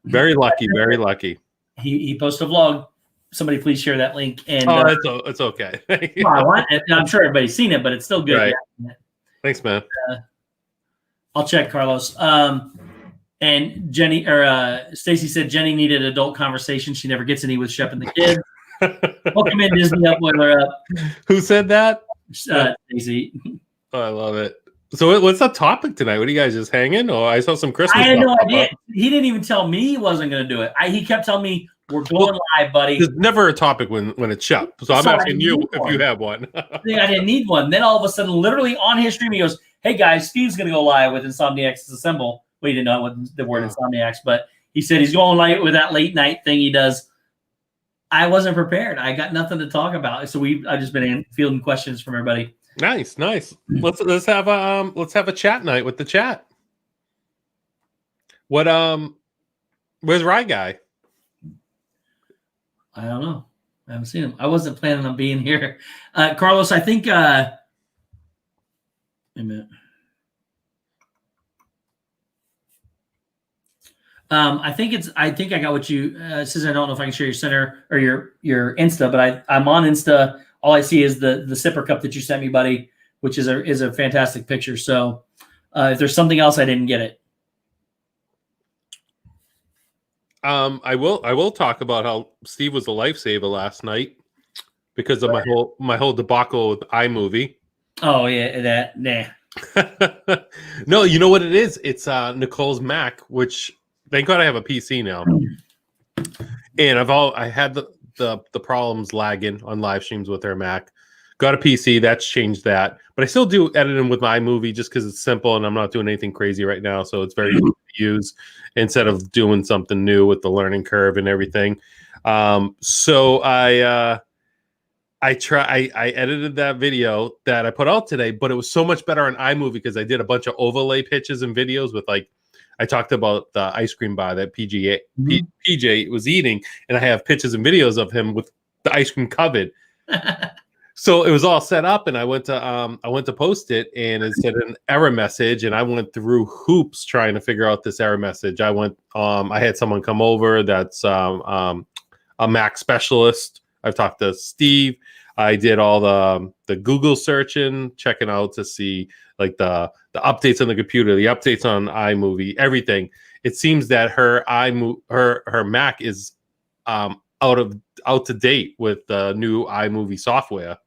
very lucky, very lucky.
He posted a vlog. Somebody please share that link. And
it's okay.
I'm sure everybody's seen it, but it's still good.
Right. Thanks, man.
I'll check, Carlos. And Jenny or Stacy said Jenny needed adult conversation. She never gets any with Shep and the kids. Welcome in, Disney up, boiler up.
Who said that?
Stacy.
Oh, I love it. So what's the topic tonight? What are you guys just hanging? Oh, I saw some Christmas.
I had no idea. He didn't even tell me he wasn't going to do it. He kept telling me, we're going live, buddy.
There's never a topic when it's Shep. So I'm asking you if you have one.
I didn't need one. Then all of a sudden, literally on his stream, he goes, hey, guys, Steve's going to go live with Insomniacs Assemble. Well, he didn't know what the word Insomniacs, but he said he's going live with that late night thing he does. I wasn't prepared. I got nothing to talk about. So I've just been fielding questions from everybody.
Nice. Let's have a chat night with the chat. Where's Rye Guy?
I don't know. I haven't seen him. I wasn't planning on being here. Carlos, I think wait a minute. I think I got what you says. I don't know if I can share your center or your Insta, but I'm on Insta. All I see is the sipper cup that you sent me, buddy, which is a fantastic picture. So if there's something else, I didn't get it.
I will talk about how Steve was a lifesaver last night because of my whole debacle with iMovie. Oh
yeah, nah.
No, you know what it is? It's Nicole's Mac, which thank God I have a PC now. And I had the problems lagging on live streams with her Mac Got a PC. That's changed that. But I still do editing with my iMovie just because it's simple and I'm not doing anything crazy right now. So it's very easy to use instead of doing something new with the learning curve and everything. So I edited that video that I put out today, but it was so much better on iMovie because I did a bunch of overlay pitches and videos with I talked about the ice cream bar that PJ was eating, and I have pictures and videos of him with the ice cream covered. So it was all set up, and I went to post it, and it said an error message, and I went through hoops trying to figure out this error message. I had someone come over that's a Mac specialist. I've talked to Steve. I did all the Google searching, checking out to see the updates on the computer, the updates on iMovie, everything. It seems that her Mac is out to date with the new iMovie software.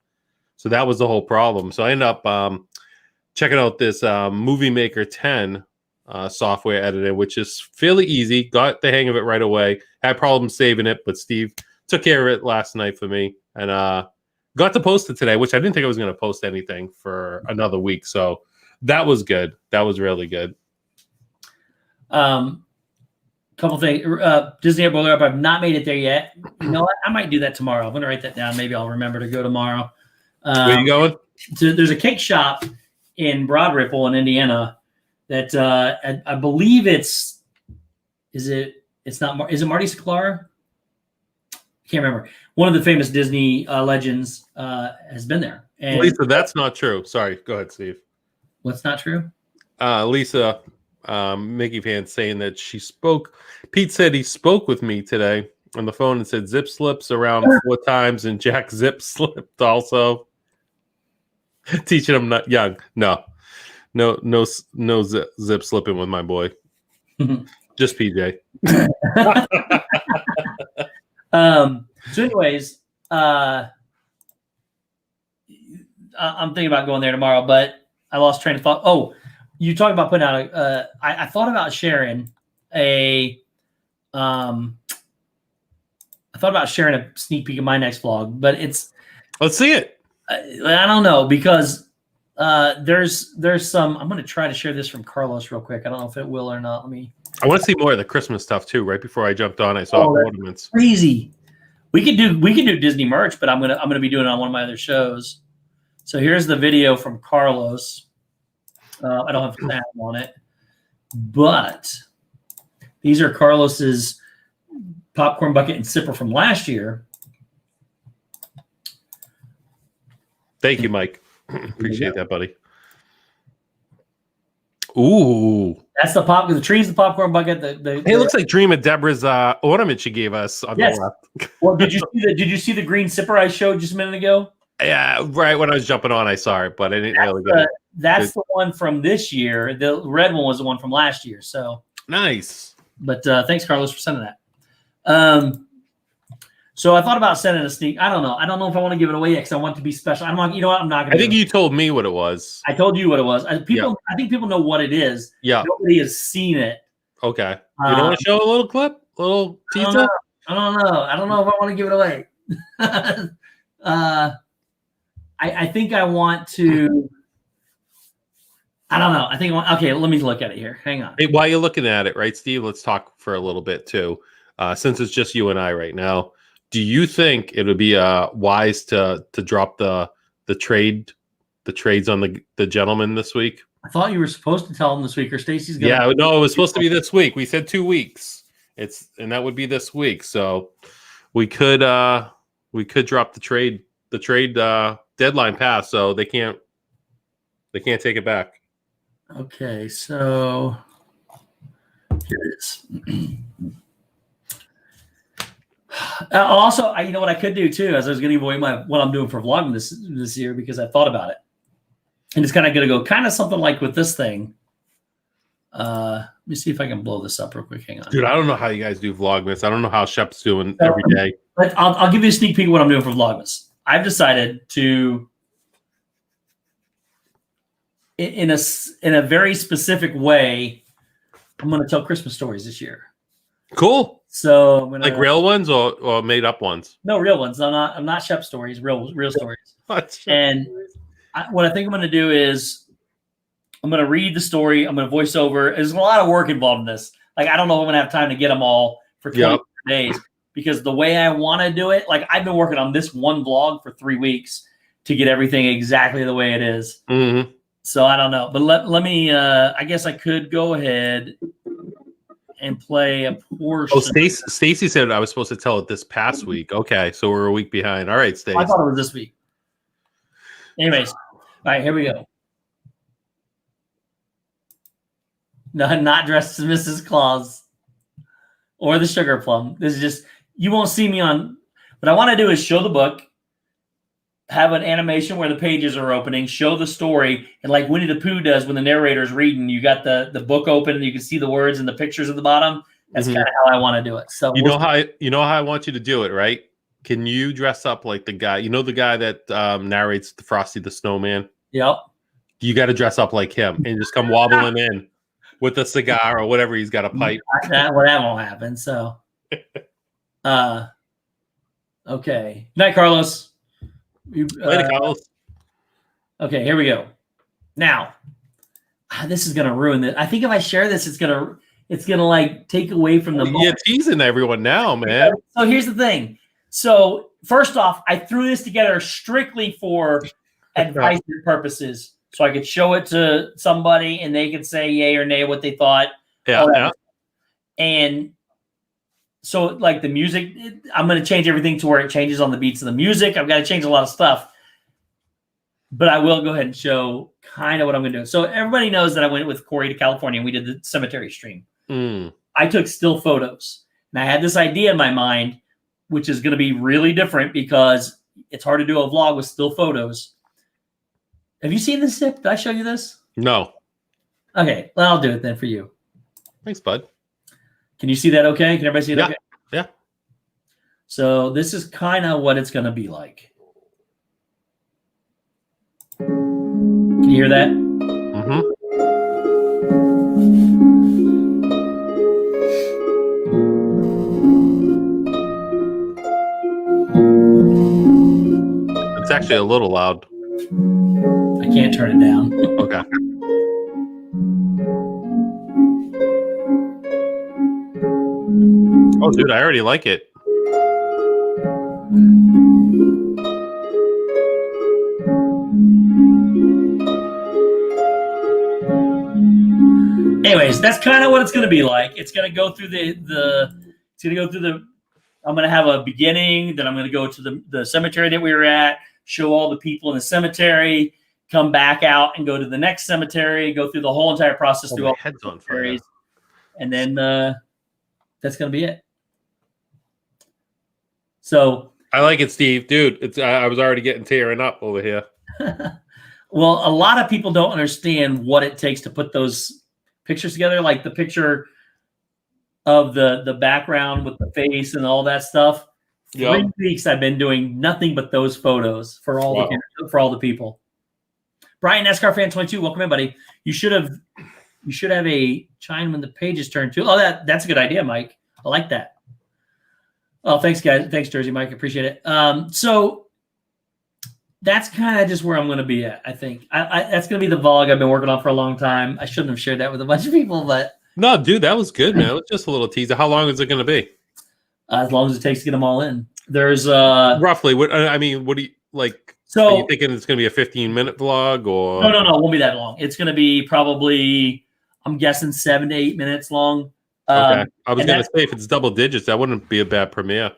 So that was the whole problem. So I ended up checking out this Movie Maker 10 software editor, which is fairly easy. Got the hang of it right away. Had problems saving it, but Steve took care of it last night for me, and got to post it today, which I didn't think I was going to post anything for another week. So that was good. That was really good.
Couple things. Disney Boiler Up. I've not made it there yet. You know what? I might do that tomorrow. I'm going to write that down. Maybe I'll remember to go tomorrow.
Where are you going?
So there's a cake shop in Broad Ripple in Indiana that I believe is it Marty Sklar? Can't remember. One of the famous Disney legends has been there. And
Lisa, that's not true. Sorry. Go ahead, Steve.
What's not true?
Lisa, Mickey fan saying that she spoke. Pete said he spoke with me today on the phone and said zip slips around 4 times, and Jack zip slipped also. Teaching him not young. No zip slipping with my boy. Just PJ.
So anyways, I'm thinking about going there tomorrow, but I lost train of thought. Oh, you talked about putting out I thought about sharing a sneak peek of my next vlog, but
let's see it.
I don't know, because there's some. I'm going to try to share this from Carlos real quick. I don't know if it will or not.
I want to see more of the Christmas stuff too. Right before I jumped on, I saw ornaments.
Crazy. We could do Disney merch, but I'm gonna be doing it on one of my other shows. So here's the video from Carlos. I don't have sound on it, but these are Carlos's popcorn bucket and sipper from last year.
Thank you, Mike. Appreciate that, buddy. Ooh,
that's the tree's the popcorn bucket.
It looks like Dream of Deborah's ornament she gave us on the left.
Well, did you see the green sipper I showed just a minute ago?
Yeah, right when I was jumping on, I saw it, but I didn't really get it.
That's the one from this year. The red one was the one from last year. So
nice.
But thanks, Carlos, for sending that. So I thought about sending a sneak. I don't know if I want to give it away yet because I want it to be special. I'm not. You know what? I'm not going to.
I think you told me what it was.
I told you what it was. I think people know what it is.
Yeah.
Nobody has seen it.
Okay. You don't want to show a little clip, a little teaser?
I don't know. I don't know if I want to give it away. I think I want to. I don't know. I think okay. Let me look at it here. Hang on.
Hey, while you're looking at it, right, Steve? Let's talk for a little bit too, since it's just you and I right now. Do you think it would be wise to drop the trades on the gentleman this week?
I thought you were supposed to tell him this week, or Stacy's going.
Yeah, no, it was supposed to be this week. We said 2 weeks. And that would be this week. So we could drop the trade deadline pass, so they can't take it back.
Okay, so here it is. Also, you know what I could do too, as I was going to give away what I'm doing for vlogging this year, because I thought about it, and it's kind of going to go kind of something like with this thing. Let me see if I can blow this up real quick. Hang on,
dude. I don't know how you guys do Vlogmas. I don't know how Shep's doing every day.
But I'll give you a sneak peek of what I'm doing for Vlogmas. I've decided to, in a very specific way, I'm going to tell Christmas stories this year.
Cool.
So I'm gonna
Like real ones or made up ones?
no real ones. I'm not Shep stories, real stories. And what I think I'm gonna do is I'm gonna read the story. I'm gonna voice over. There's a lot of work involved in this. Like I don't know if I'm gonna have time to get them all for 20 days because the way I want to do it, like I've been working on this one vlog for 3 weeks to get everything exactly the way it is.
Mm-hmm.
So I don't know, but let me. I guess I could go ahead and play a portion.
Oh, Stacy said I was supposed to tell it this past week. Okay, so we're a week behind. All right, Stacy.
I thought it was this week. Anyways, all right, here we go. No, not dressed as Mrs. Claus or the Sugar Plum. This is just, you won't see me on. What I want to do is show the book, have an animation where the pages are opening, show the story, and like Winnie the Pooh does when the narrator's reading, you got the book open and you can see the words and the pictures at the bottom. That's kind of how I want to do it. So
you know how I want you to do it, right? Can you dress up like the guy? You know the guy that narrates the Frosty the Snowman?
Yep.
You got to dress up like him and just come wobbling in with a cigar or whatever he's got a pipe.
That won't happen. So, okay. Night, Carlos.
Later, Carlos.
Okay, here we go. Now, this is gonna ruin it. I think if I share this, it's gonna like take away from the moment.
You're teasing everyone now, man.
So here's the thing. So first off, I threw this together strictly for advisory purposes, so I could show it to somebody and they could say yay or nay what they thought.
Yeah.
And so like the music, I'm going to change everything to where it changes on the beats of the music. I've got to change a lot of stuff, but I will go ahead and show kind of what I'm going to do. So everybody knows that I went with Corey to California and we did the cemetery stream. I took still photos and I had this idea in my mind, which is going to be really different because it's hard to do a vlog with still photos. Have you seen this, Sip? Did I show you this?
No.
Okay. Well, I'll do it then for you.
Thanks, bud.
Can you see that okay? Can everybody see it okay?
Yeah.
So this is kind of what it's going to be like. Can you hear that?
Mm-hmm. It's actually a little loud.
I can't turn it down.
Okay. Oh, dude, I already like it.
Anyways, that's kind of what it's going to be like. It's going to go through I'm going to have a beginning, then I'm going to go to the cemetery that we were at, show all the people in the cemetery, come back out and go to the next cemetery, go through the whole entire process through all
heads
the
on fire.
And then that's going to be it. So
I like it, Steve. Dude, I was already getting tearing up over here.
Well, a lot of people don't understand what it takes to put those pictures together, like the picture of the background with the face and all that stuff. 3 weeks I've been doing nothing but those photos for all the people. Brian NASCAR fan 22, welcome in, buddy. You should have a chime when the pages turn too. Oh, that's a good idea, Mike. I like that. Oh, thanks, guys. Thanks, Jersey Mike. Appreciate it. So that's kind of just where I'm going to be at, I think. That's going to be the vlog I've been working on for a long time. I shouldn't have shared that with a bunch of people, but
no, dude, that was good, man. It was just a little teaser. How long is it going to be?
As long as it takes to get them all in. There's
roughly. What do you like? So are you thinking it's going to be a 15-minute vlog or?
No, it won't be that long. It's going to be probably, I'm guessing 7 to 8 minutes long.
Okay. I was going to say if it's double digits, that wouldn't be a bad premiere.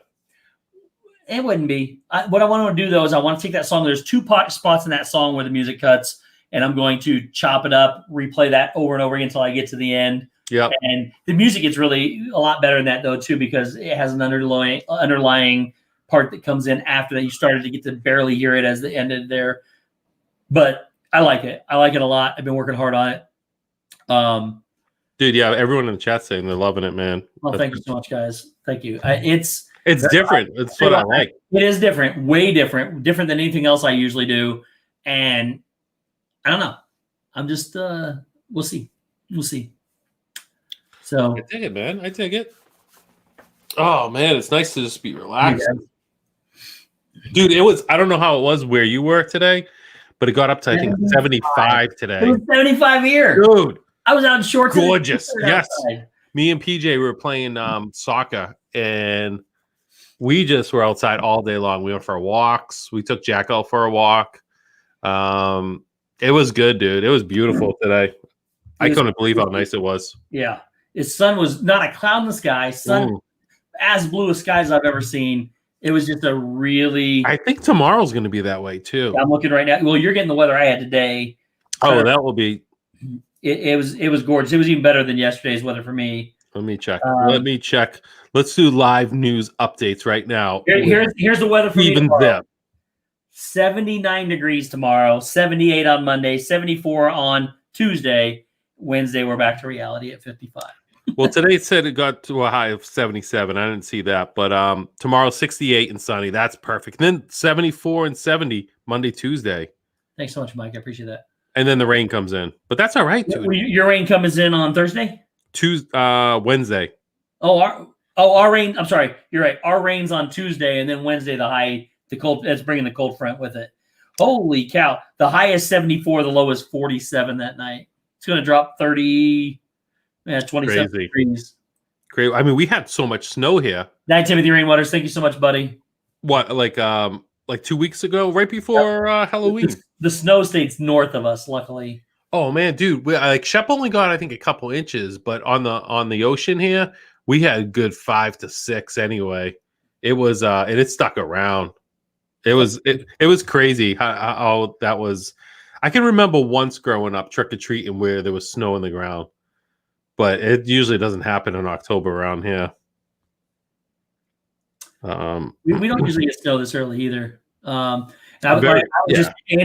It wouldn't be. What I want to do though is I want to take that song. There's 2 spots in that song where the music cuts, and I'm going to chop it up, replay that over and over again until I get to the end.
Yeah.
And the music gets really a lot better than that though too, because it has an underlying part that comes in after that. You started to get to barely hear it as the ended there, but I like it. I like it a lot. I've been working hard on it.
Dude, yeah, everyone in the chat saying they're loving it, man.
Well, thank you so much, guys. Thank you.
It's different. It's what I like.
It is different, way different than anything else I usually do. And I don't know. I'm just we'll see. So
I dig it, man. I dig it. Oh man, it's nice to just be relaxed. Dude, it was, I don't know how it was where you were today, but it got up to, I think, 75 today.
It was 75 here.
Dude,
I was out in shorts.
gorgeous. Yes.
Outside.
Me and PJ, we were playing soccer, and we just were outside all day long. We went for walks. We took Jack out for a walk. It was good, dude. It was beautiful today. I couldn't believe how nice it was.
Yeah. His sun was not a cloud in the sky. Sun as blue as skies I've ever seen. It was just a really.
I think tomorrow's going to be that way too.
I'm looking right now. Well, you're getting the weather I had today.
Oh, that will be.
It was gorgeous. It was even better than yesterday's weather for me.
Let me check. Let's do live news updates right now.
Here's the weather for
even
me.
Them.
79 degrees tomorrow. 78 on Monday. 74 on Tuesday. Wednesday we're back to reality at 55.
Well, today it said it got to a high of 77. I didn't see that. But tomorrow, 68 and sunny. That's perfect. And then 74 and 70 Monday, Tuesday.
Thanks so much, Mike. I appreciate that.
And then the rain comes in. But that's all right, dude.
Your rain comes in on Thursday?
Wednesday.
Our rain. I'm sorry. You're right. Our rain's on Tuesday, and then Wednesday, the cold, that's bringing the cold front with it. Holy cow. The high is 74. The low is 47 that night. It's going to drop 30. Yeah, 27 degrees.
Great. I mean, we had so much snow here.
Night, Timothy Rainwaters. Thank you so much, buddy.
What, like 2 weeks ago, right before Halloween?
The snow stayed north of us, luckily.
Oh man, dude, Shep only got I think a couple inches, but on the ocean here, we had a good 5 to 6 anyway. It was and it stuck around. It was crazy how that was. I can remember once growing up trick or treating where there was snow on the ground. But it usually doesn't happen in October around here.
We don't usually get snow this early either. Andy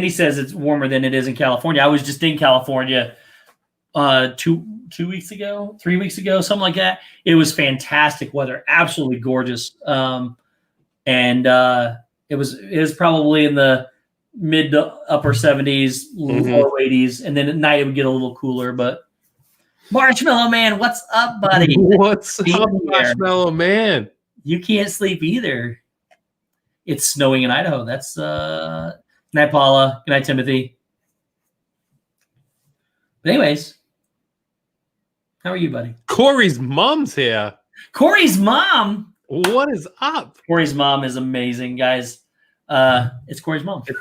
says it's warmer than it is in California. I was just in California 2 weeks ago, 3 weeks ago, something like that. It was fantastic weather, absolutely gorgeous. It was probably in the mid to upper 70s, low 80s, and then at night it would get a little cooler, but Marshmallow Man, what's up, buddy?
What's up, Marshmallow Man?
You can't sleep either. It's snowing in Idaho. That's good night, Paula. Good night, Timothy. But anyways, how are you, buddy?
Corey's mom's here.
Corey's mom?
What is up?
Corey's mom is amazing, guys. It's Corey's mom.
It's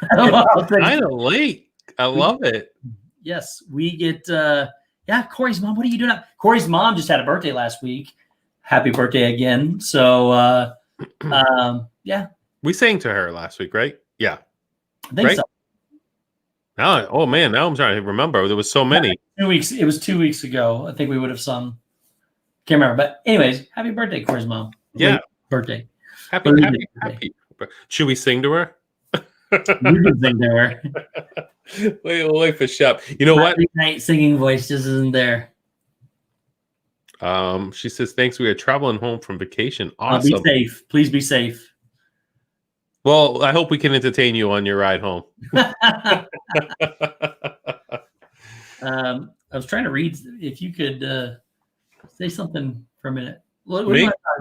kind of late. I love it.
Yes, we get yeah, Corey's mom. What are you doing? Corey's mom just had a birthday last week. Happy birthday again. So, yeah.
We sang to her last week, right? Yeah.
I think so.
Now, oh, man. Now I'm trying to remember. There was so many.
2 weeks. It was 2 weeks ago. I think we would have sung. Can't remember. But anyways, happy birthday, Corey's mom.
Yeah.
Late birthday.
Happy. Should we sing to her?
You can sing to her.
We'll wait for Shep. You know what?
Night singing voice just isn't there.
She says, thanks. We are traveling home from vacation. Awesome.
Be safe. Please be safe.
Well, I hope we can entertain you on your ride home.
I was trying to read if you could say something for a minute.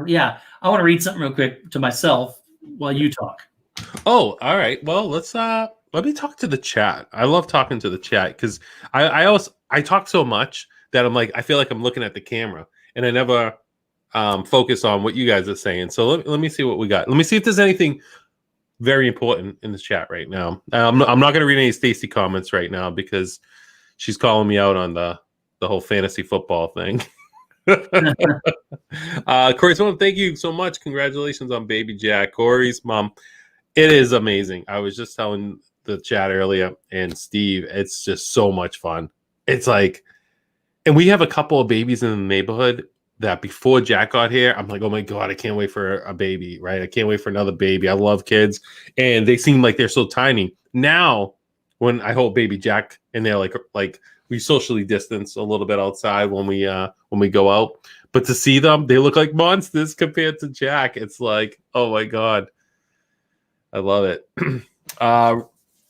Yeah, I want to read something real quick to myself while you talk.
Oh, all right. Well, let me talk to the chat. I love talking to the chat because I talk so much that I'm like, I feel like I'm looking at the camera and I never focus on what you guys are saying. So let me see what we got. Let me see if there's anything very important in the chat right now. I'm not going to read any Stacy comments right now because she's calling me out on the whole fantasy football thing. Corey's mom, thank you so much. Congratulations on baby Jack. Corey's mom. It is amazing. I was just telling the chat earlier and Steve, it's just so much fun. It's like, and we have a couple of babies in the neighborhood that before Jack got here, I'm like, oh my God, I can't wait for a baby, right? I can't wait for another baby. I love kids. And they seem like they're so tiny. Now, when I hold baby Jack and they're like we socially distance a little bit outside when we go out. But to see them, they look like monsters compared to Jack. It's like, oh my God. I love it.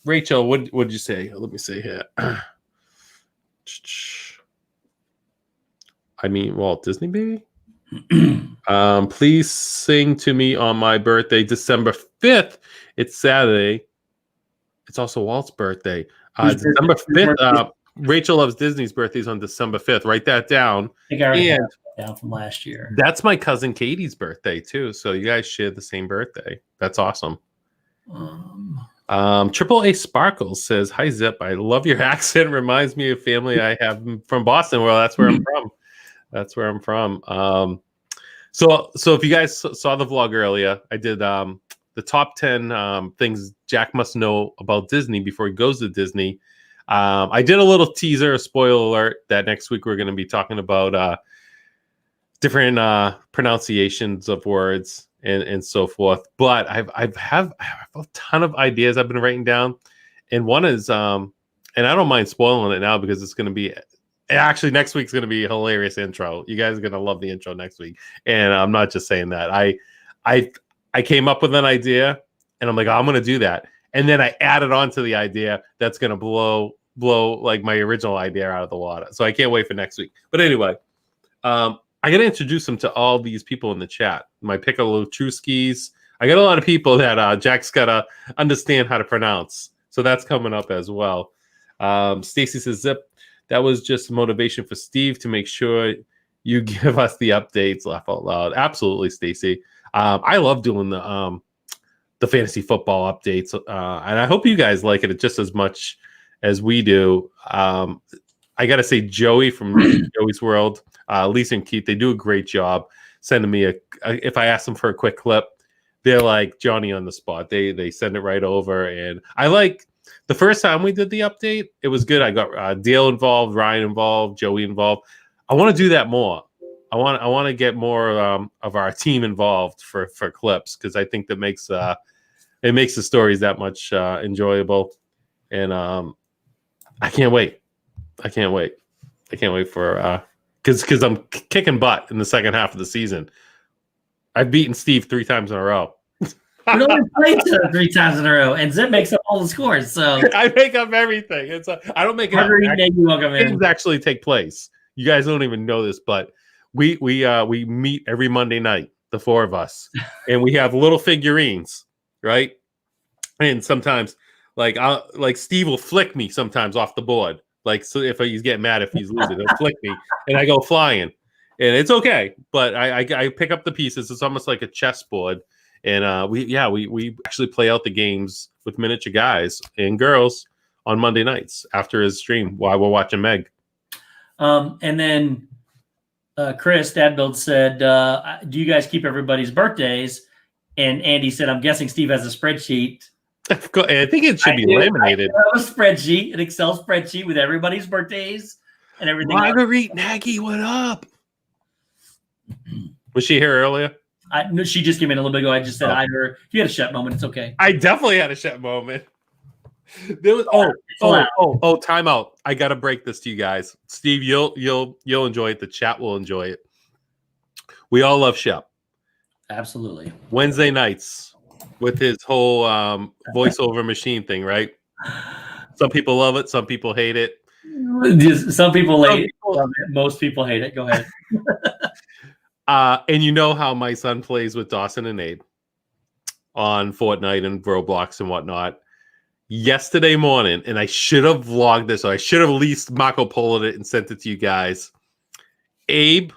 Rachel, what'd you say? Let me see here. I mean, Walt Disney baby? Please sing to me on my birthday, December 5th. It's Saturday. It's also Walt's birthday. December 5th. Rachel Loves Disney's birthday is on December 5th. Write that down.
I think I already have that down from last year.
That's my cousin Katie's birthday too. So you guys share the same birthday. That's awesome. Triple A Sparkles says, "Hi Zip, I love your accent. Reminds me of family I have from Boston. Well, that's where I'm from. That's where I'm from. So if you guys saw the vlog earlier, I did the top 10 things Jack must know about Disney before he goes to Disney. I did a little teaser, a spoiler alert, that next week we're going to be talking about different pronunciations of words and so forth. But I have a ton of ideas I've been writing down, and one is, and I don't mind spoiling it now because it's going to be. Actually, next week's going to be a hilarious intro. You guys are going to love the intro next week. And I'm not just saying that. I came up with an idea, and I'm like, oh, I'm going to do that. And then I added on to the idea that's going to blow like my original idea out of the water. So I can't wait for next week. But anyway, I got to introduce them to all these people in the chat. My Piccolo Truskis. I got a lot of people that Jack's got to understand how to pronounce. So that's coming up as well. Stacy says, Zip, that was just motivation for Steve to make sure you give us the updates. Laugh out loud. Absolutely, Stacy. I love doing the fantasy football updates, and I hope you guys like it just as much as we do. I got to say, Joey from Joey's World, Lisa and Keith, they do a great job sending me if I ask them for a quick clip, they're like Johnny on the spot. They send it right over, and I like. The first time we did the update, it was good. I got Dale involved, Ryan involved, Joey involved. I want to do that more. I want to get more of our team involved for clips because I think that makes it makes the stories that much enjoyable. And I can't wait. I can't wait for because I'm kicking butt in the second half of the season. I've beaten Steve 3 times in a row.
We only played 3 times in a row, and Zip makes up all the scores. So
I make up everything. I don't make it up. Games actually take place. You guys don't even know this, but we meet every Monday night, the 4 of us, and we have little figurines, right? And sometimes, like Steve will flick me sometimes off the board, like so if he's getting mad if he's losing, he'll flick me, and I go flying, and it's okay. But I pick up the pieces. It's almost like a chessboard. And we actually play out the games with miniature guys and girls on Monday nights after his stream while we're watching Meg.
And then Chris Dadbuild said, do you guys keep everybody's birthdays? And Andy said, I'm guessing Steve has a spreadsheet.
I think it should be laminated.
I have a spreadsheet, an Excel spreadsheet with everybody's birthdays and everything.
Marguerite Nagy, what up? Was she here earlier?
No, she just came in a little bit ago. I just said hi to her. If you had a Shep moment, it's okay.
I definitely had a Shep moment. There was time out. I gotta break this to you guys. Steve, you'll enjoy it. The chat will enjoy it. We all love Shep.
Absolutely.
Wednesday nights with his whole voiceover machine thing, right? Some people love it, some people hate it.
Some people love it. Most people hate it. Go ahead.
And you know how my son plays with Dawson and Abe on Fortnite and Roblox and whatnot. Yesterday morning, and I should have vlogged this, or I should have at least Marco Polo'd it and sent it to you guys. Abe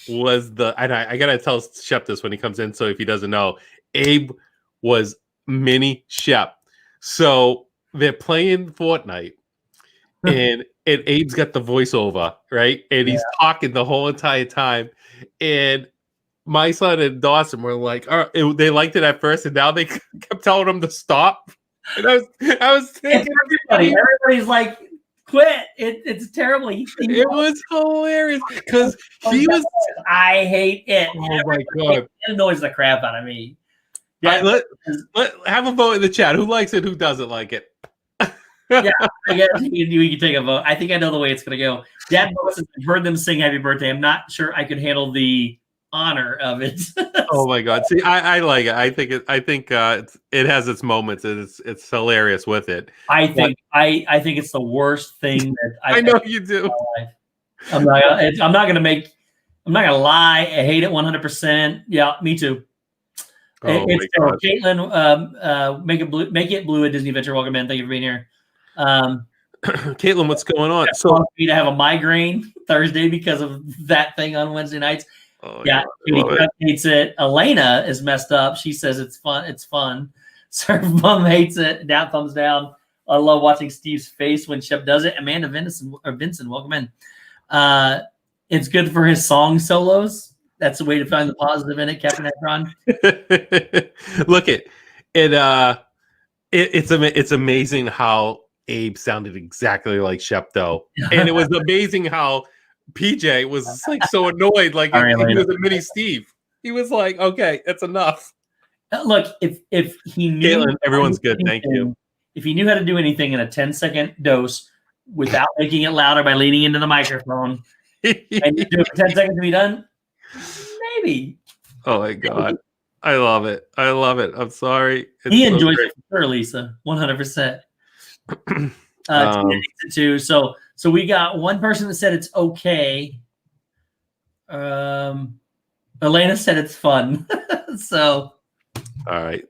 was and I gotta tell Shep this when he comes in, so if he doesn't know, Abe was mini Shep. So they're playing Fortnite, and Abe's got the voiceover, right? And he's talking the whole entire time. And my son and Dawson were like, they liked it at first, and now they kept telling him to stop. And I was thinking,
everybody's like, quit! It's terrible.
It was hilarious because he was.
I hate it.
Oh my god!
It annoys the crap out of me.
Yeah, let have a vote in the chat. Who likes it? Who doesn't like it?
Yeah, I guess we can take a vote. I think I know the way it's going to go. Dad, I've heard them sing "Happy Birthday." I'm not sure I could handle the honor of it.
Oh my god! See, I like it. I think it has its moments. And it's hilarious with it.
I think it's the worst thing that
I know you do.
I'm not going to make I'm not gonna lie, I hate it 100%. Yeah, me too.
Oh
It's
my God.
Caitlin, make it blue at Disney Venture. Welcome in. Thank you for being here.
Caitlin, what's going on?
So me to have a migraine Thursday because of that thing on Wednesday nights.
Oh
yeah,
God,
hates it. Elena is messed up. She says it's fun. It's fun. Surf Bum hates it. Down, thumbs down. I love watching Steve's face when Shep does it. Amanda Vincent, welcome in. It's good for his song solos. That's the way to find the positive in it, Captain Akron.
Look it. It's amazing how Abe sounded exactly like Shep though. And it was amazing how PJ was like so annoyed, like he was a mini Steve. He was like, okay, that's enough.
Look, if he knew
Caitlin, everyone's good, thank you.
If he knew how to do anything in a 10-second dose without making it louder by leaning into the microphone, and you do it for 10 seconds to be done, maybe.
Oh my God. I love it. I love it. I'm sorry.
He enjoys it for sure, Lisa. 100%. Too. So we got one person that said it's okay. Elena said it's fun. So
all right.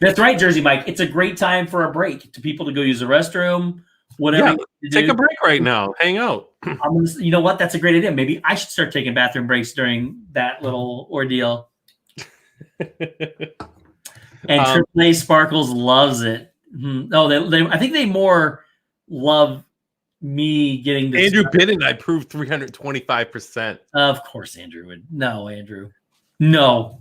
That's right, Jersey Mike. It's a great time for a break to people to go use the restroom, whatever.
Yeah, take a break right now. Hang out.
You know what? That's a great idea. Maybe I should start taking bathroom breaks during that little ordeal. And Triple A Sparkles loves it. Oh, I think they more love me getting this.
Andrew Bidden, I proved 325%.
Of course, Andrew would. No, Andrew. No.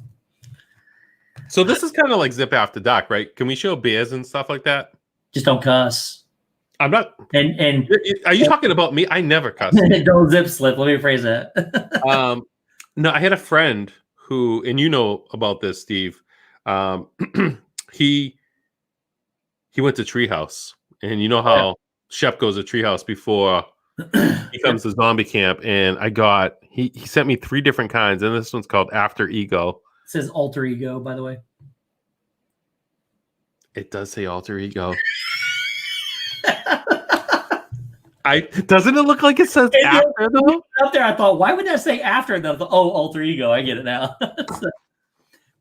So this is kind of like Zip After Doc, right? Can we show beers and stuff like that?
Just don't cuss.
I'm not.
And
are you talking about me? I never cuss.
Don't zip slip. Let me rephrase that.
No, I had a friend who, and you know about this, Steve. He went to Treehouse, and you know how Shep goes to Treehouse before he comes to Zombie Camp, and he sent me 3 different kinds, and this one's called After Ego.
It says alter ego, by the way.
It does say alter ego. Doesn't it look like it says after though?
Up there, I thought, why would that say after though? Alter ego. I get it now. So,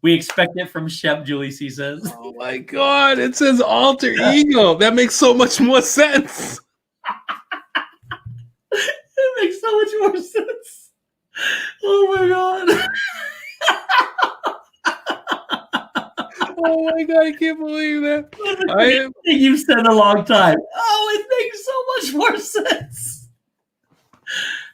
we expect it from Shep. Julie C says.
Oh my God! It says alter ego. That makes so much more sense.
It makes so much more sense. Oh my God.
Oh my God, I can't believe that.
You've said a long time. Oh, it makes so much more sense.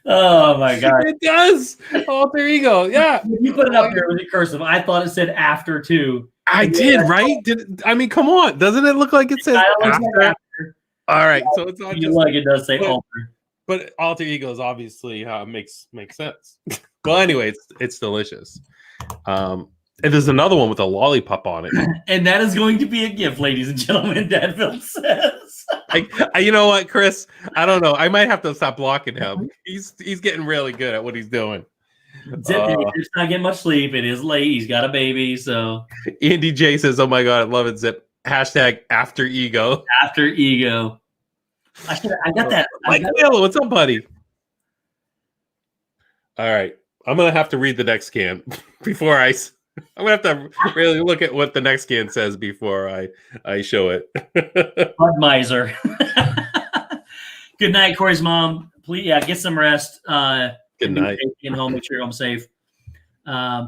Oh my God.
It does. Alter ego. Yeah.
You put it up here with the cursive. I thought it said after too.
I did, right? I mean, come on. Doesn't it look like it says after? All right. So it's not
just like it does say alter.
But alter ego is obviously makes sense. Well, anyway, it's delicious. And there's another one with a lollipop on it.
And that is going to be a gift, ladies and gentlemen, Dadville says.
You know what, Chris? I don't know. I might have to stop blocking him. He's getting really good at what he's doing.
He's not getting much sleep. It is late. He's got a baby, so.
Andy J says, oh my God, I love it, Zip. Hashtag after ego.
After ego. I got that.
Mike Wheeler, what's up, buddy? All right. I'm going to have to read the next can before I'm going to have to really look at what the next can says before I show it.
Bud Miser. Good night, Corey's mom. Please, get some rest.
Good night.
Get home. Make sure you're home safe.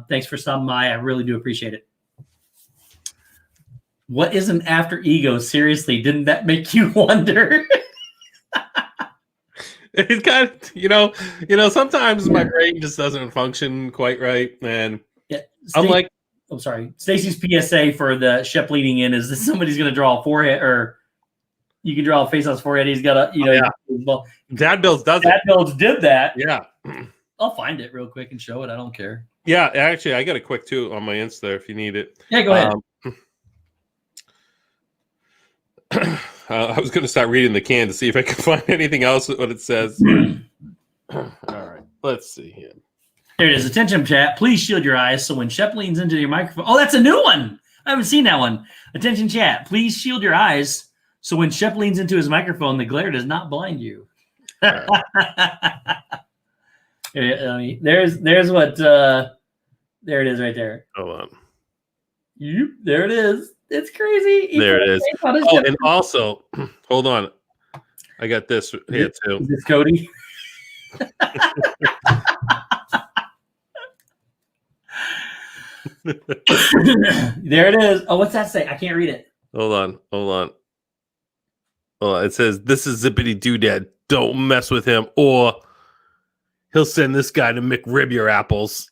Thanks for stopping by. I really do appreciate it. What is an after ego? Seriously, didn't that make you wonder?
It's kind of, sometimes my brain just doesn't function quite right, and I'm like,
I'm sorry. Stacy's PSA for the Shep leading in is that somebody's going to draw a forehead, or you can draw a face on his forehead. He's got a,
Dad Bills does
Dad Bills did that.
Yeah.
I'll find it real quick and show it. I don't care.
Yeah, actually, I got a quick too on my Insta if you need it.
Yeah, go ahead.
I was going to start reading the can to see if I could find anything else what it says. All right, let's see here.
There it is. Attention, chat. Please shield your eyes so when Shep leans into your microphone. Oh, that's a new one. I haven't seen that one. Attention, chat. Please shield your eyes so when Shep leans into his microphone, the glare does not blind you.
Right.
There's what there it is right there.
Hold on.
Yep, there it is. It's crazy.
There it is. Oh, and also, hold on. I got this here too.
Is this Cody? There it is. Oh, what's that say? I can't read it.
Hold on. It says, "This is Zippity Doodad. Don't mess with him, or he'll send this guy to McRib your apples."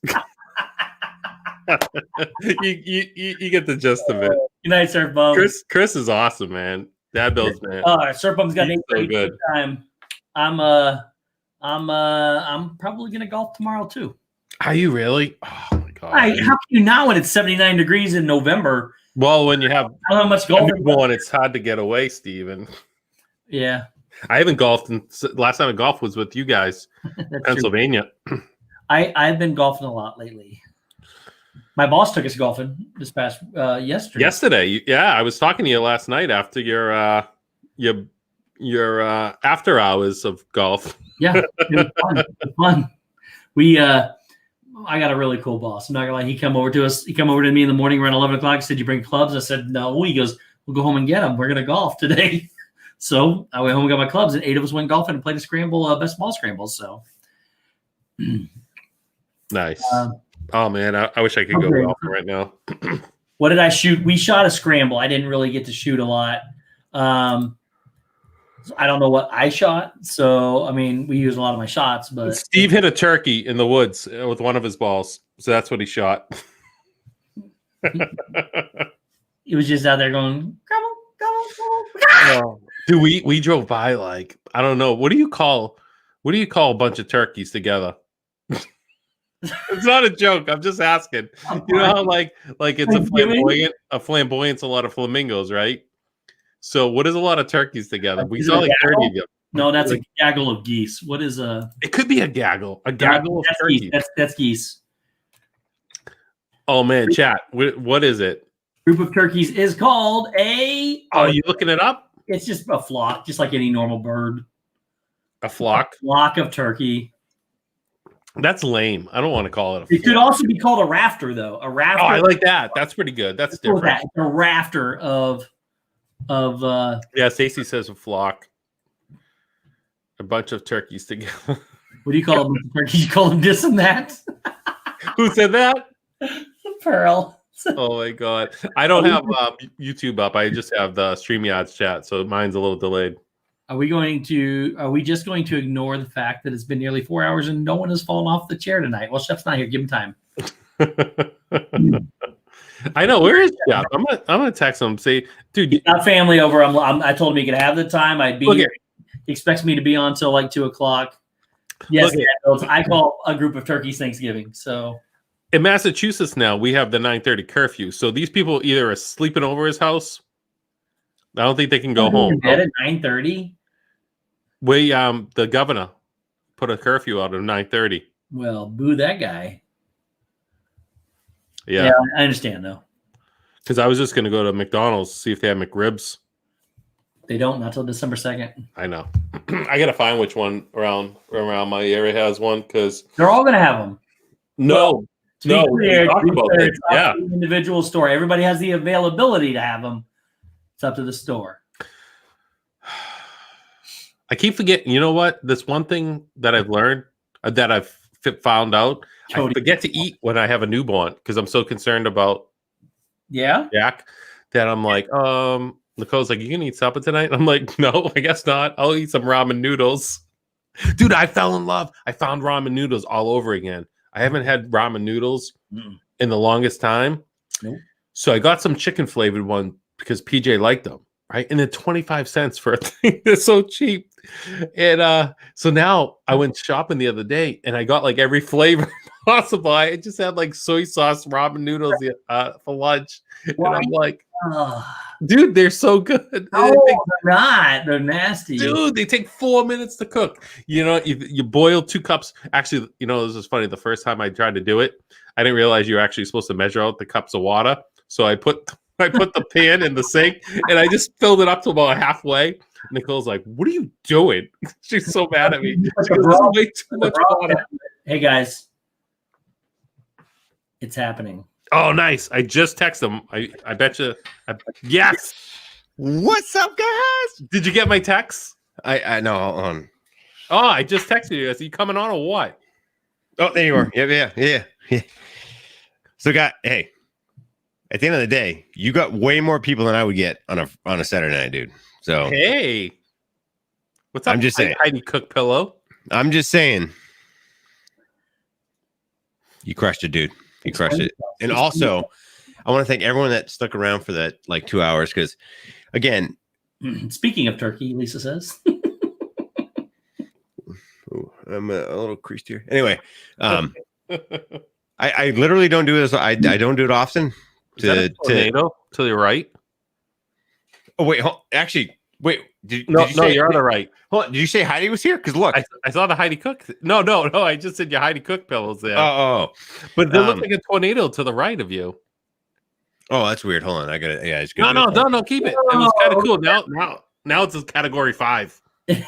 you get the gist of it.
Good night, Surf Bum.
Chris is awesome, man. Dad Bill's man.
Surf Bum's got an 8
so good
time. I'm probably gonna golf tomorrow too.
Are you really? Oh my god!
How can you not when it's 79 degrees in November?
Well, when you have
I don't have much golf
going, it's hard to get away, Steven.
Yeah,
I haven't golfed. Last time I golfed was with you guys, Pennsylvania.
I've been golfing a lot lately. My boss took us golfing this past yesterday.
Yesterday, yeah, I was talking to you last night after your after hours of golf.
Yeah, it was fun. It was fun. I got a really cool boss. I'm not gonna lie. He came over to me in the morning around 11 o'clock. He said, "You bring clubs?" I said, "No." He goes, "We'll go home and get them. We're gonna golf today." So I went home and got my clubs, and 8 of us went golfing and played a scramble, best ball scramble. So
nice. Oh man, I wish I could go golfing right now.
What did I shoot? We shot a scramble. I didn't really get to shoot a lot. I don't know what I shot. So, I mean, we used a lot of my shots, but
Steve hit a turkey in the woods with one of his balls. So that's what he shot.
He was just out there going,
oh. Dude, we drove by like, I don't know. What do you call a bunch of turkeys together? It's not a joke. I'm just asking. You know how like it's a flamboyance, a lot of flamingos, right? So what is a lot of turkeys together? We saw like 30 of them.
No, that's a gaggle of geese. What is a?
It could be a gaggle of turkeys.
That's geese.
Oh man, chat. What is it?
Group of turkeys is called a.
Oh, are you looking it up?
It's just a flock, just like any normal bird.
A flock?
A flock of turkey.
That's lame. I don't want to call it a flock.
It could also be called a rafter, though. A rafter.
Oh, I like that. That's pretty good. That's different.
A rafter of
yeah, Stacy says a flock. A bunch of turkeys together.
What do you call them? Turkeys? You call them this and that?
Who said that?
Pearl.
Oh my god. I don't have YouTube up. I just have the StreamYards chat, so mine's a little delayed.
Are we just going to ignore the fact that it's been nearly 4 hours and no one has fallen off the chair tonight? Well, Chef's not here. Give him time.
I know. Where is Chef? I'm gonna text him. Say, dude,
he's got family over. I told him he could have the time. I'd be here. He expects me to be on till like 2 o'clock. Yes, I call a group of turkeys Thanksgiving. So
in Massachusetts now we have the 9:30 curfew. So these people either are sleeping over his house. I don't think they can go home.
At 9:30.
The governor put a curfew out of 9:30.
Well, boo that guy.
Yeah,
I understand though.
Because I was just gonna go to McDonald's see if they have McRibs.
They don't not till December 2nd.
I know. I gotta find which one around my area has one because
they're all gonna have them.
No,
it's up to the individual store. Everybody has the availability to have them. It's up to the store.
I keep forgetting. You know what? This one thing that I've learned, that I've found out, I forget to eat when I have a newborn because I'm so concerned about Jack that I'm like, Nicole's like, you gonna eat supper tonight? I'm like, no, I guess not. I'll eat some ramen noodles. Dude, I fell in love. I found ramen noodles all over again. I haven't had ramen noodles in the longest time.
Nope.
So I got some chicken flavored one because PJ liked them, right? And then 25 cents for a thing. They're so cheap. And so now I went shopping the other day and I got like every flavor possible. I just had like soy sauce ramen noodles for lunch. Well, and I'm like, dude, they're so good.
No, they're not. They're nasty.
Dude, they take 4 minutes to cook. You know, you boil 2 cups. Actually, you know, this is funny. The first time I tried to do it, I didn't realize you're actually supposed to measure out the cups of water. So I put the pan in the sink and I just filled it up to about halfway. Nicole's like, what are you doing? She's so mad at me. She goes, this is way too much water.
Hey guys, it's happening.
Oh, nice. I just texted him. I bet you. Yes.
What's up, guys?
Did you get my text?
I know. Hold on.
Oh, I just texted you. Is he coming on or what?
Oh, there you are. Yeah. So, hey, at the end of the day, you got way more people than I would get on a Saturday night, dude. So,
Hey, what's up?
I'm just saying.
Heidi Cook pillow.
I'm just saying, you crushed it, dude. You crushed it. And also, I want to thank everyone that stuck around for that like 2 hours because, again,
speaking of turkey, Lisa says.
Ooh, I'm a little creased here. Anyway, I literally don't do this. I don't do it often.
Is that a tornado to your right?
Oh wait, actually, wait. Did
No,
you say,
you're on the right.
Hold on, did you say Heidi was here? Because look,
I saw the Heidi Cook. No. I just said your Heidi Cook pillows there.
Oh.
But there looks like a tornado to the right of you.
Oh, that's weird. Hold on, I got it. Yeah, it's good.
No, keep it. It was kind of cool. Now it's a category 5.
There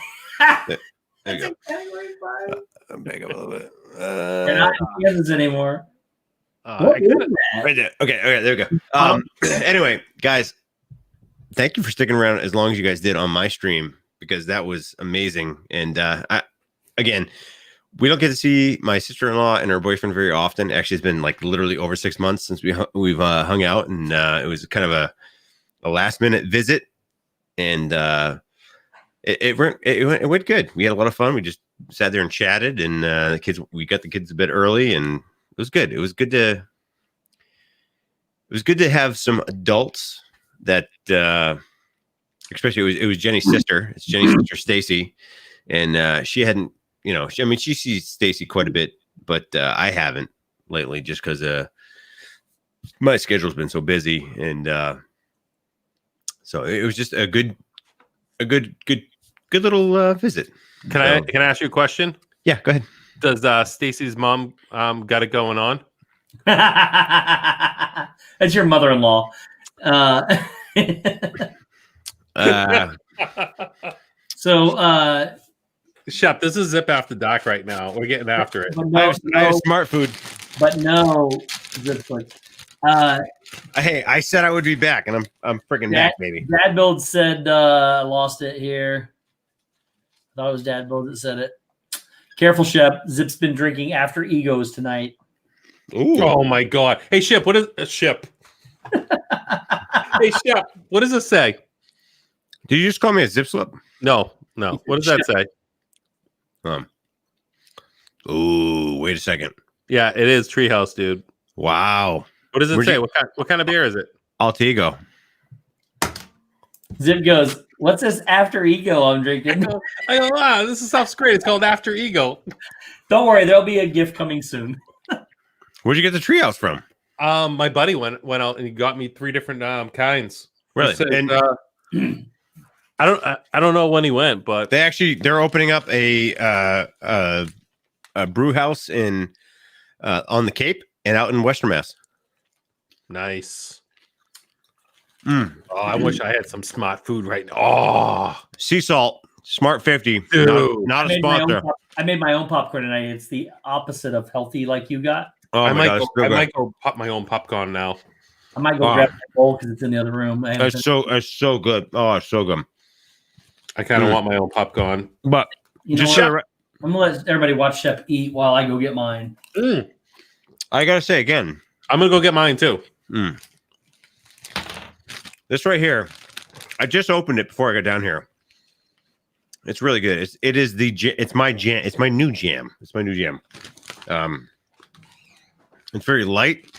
you go.
Category 5.
I'm back up a little bit.
We're not in Kansas anymore.
Right there. Okay, there we go. Anyway, guys, thank you for sticking around as long as you guys did on my stream because that was amazing. And again, we don't get to see my sister-in-law and her boyfriend very often. Actually, it's been like literally over 6 months since we've hung out, and it was kind of a last-minute visit, and it went good. We had a lot of fun. We just sat there and chatted, and we got the kids a bit early, and it was good. It was good to have some adults that, especially it was Jenny's sister. It's Jenny's sister Stacy, and she hadn't. She sees Stacy quite a bit, but I haven't lately just because my schedule's been so busy, and so it was just a good little visit.
Can I ask you a question?
Yeah, go ahead.
Does Stacy's mom got it going on?
That's your mother-in-law. So.
Shep, this is Zip After Doc right now. We're getting after it.
I have smart food.
But no.
Hey, I said I would be back, and I'm freaking back, baby.
Dad Build said I lost it here. I thought it was Dad Build that said it. Careful, Shep. Zip's been drinking after egos tonight.
Ooh. Oh my God. Hey, Shep, what is Shep? Hey, Shep, what does it say?
Did you just call me a zip slip?
No. What does that say?
Ooh, wait a second.
Yeah, it is Treehouse, dude.
Wow.
What does it say? What kind of beer is it?
Altigo.
Zip goes, what's this after ego I'm drinking?
I go, wow, this stuff's great. It's called After Ego.
Don't worry, there'll be a gift coming soon.
Where'd you get the treehouse from?
My buddy went out and he got me 3 different kinds.
Really?
Said,
And
I don't know when he went, but
they're opening up a brew house in on the Cape and out in Western Mass.
Nice. Oh, I wish I had some smart food right now. Oh,
sea salt, Smart 50, not a sponsor.
I made my own popcorn tonight. It's the opposite of healthy, like you got.
Oh,
I might go pop my own popcorn now.
I might go grab my bowl because it's in the other room.
It's so good. Oh, it's so good.
I kind of want my own popcorn,
but
I'm gonna let everybody watch Shep eat while I go get mine.
I gotta say again,
I'm gonna go get mine too.
This right here, I just opened it before I got down here. It's really good. It's my jam. It's my new jam. It's very light.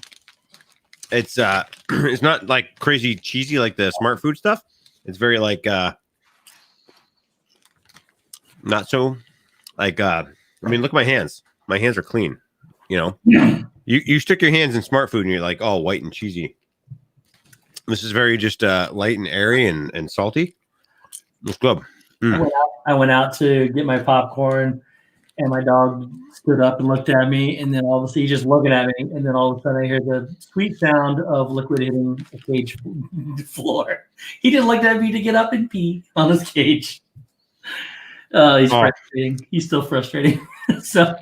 It's it's not like crazy cheesy like the Smart Food stuff. It's very like not so like I mean, look at my hands. My hands are clean. You stick your hands in Smart Food and you're like all white and cheesy. This is very just light and airy and salty. It's good.
I went out to get my popcorn, and my dog stood up and looked at me, and then all of a sudden he's just looking at me, and then all of a sudden I hear the sweet sound of liquid hitting a cage floor. He didn't look at me to get up and pee on his cage. He's frustrating. He's still frustrating. So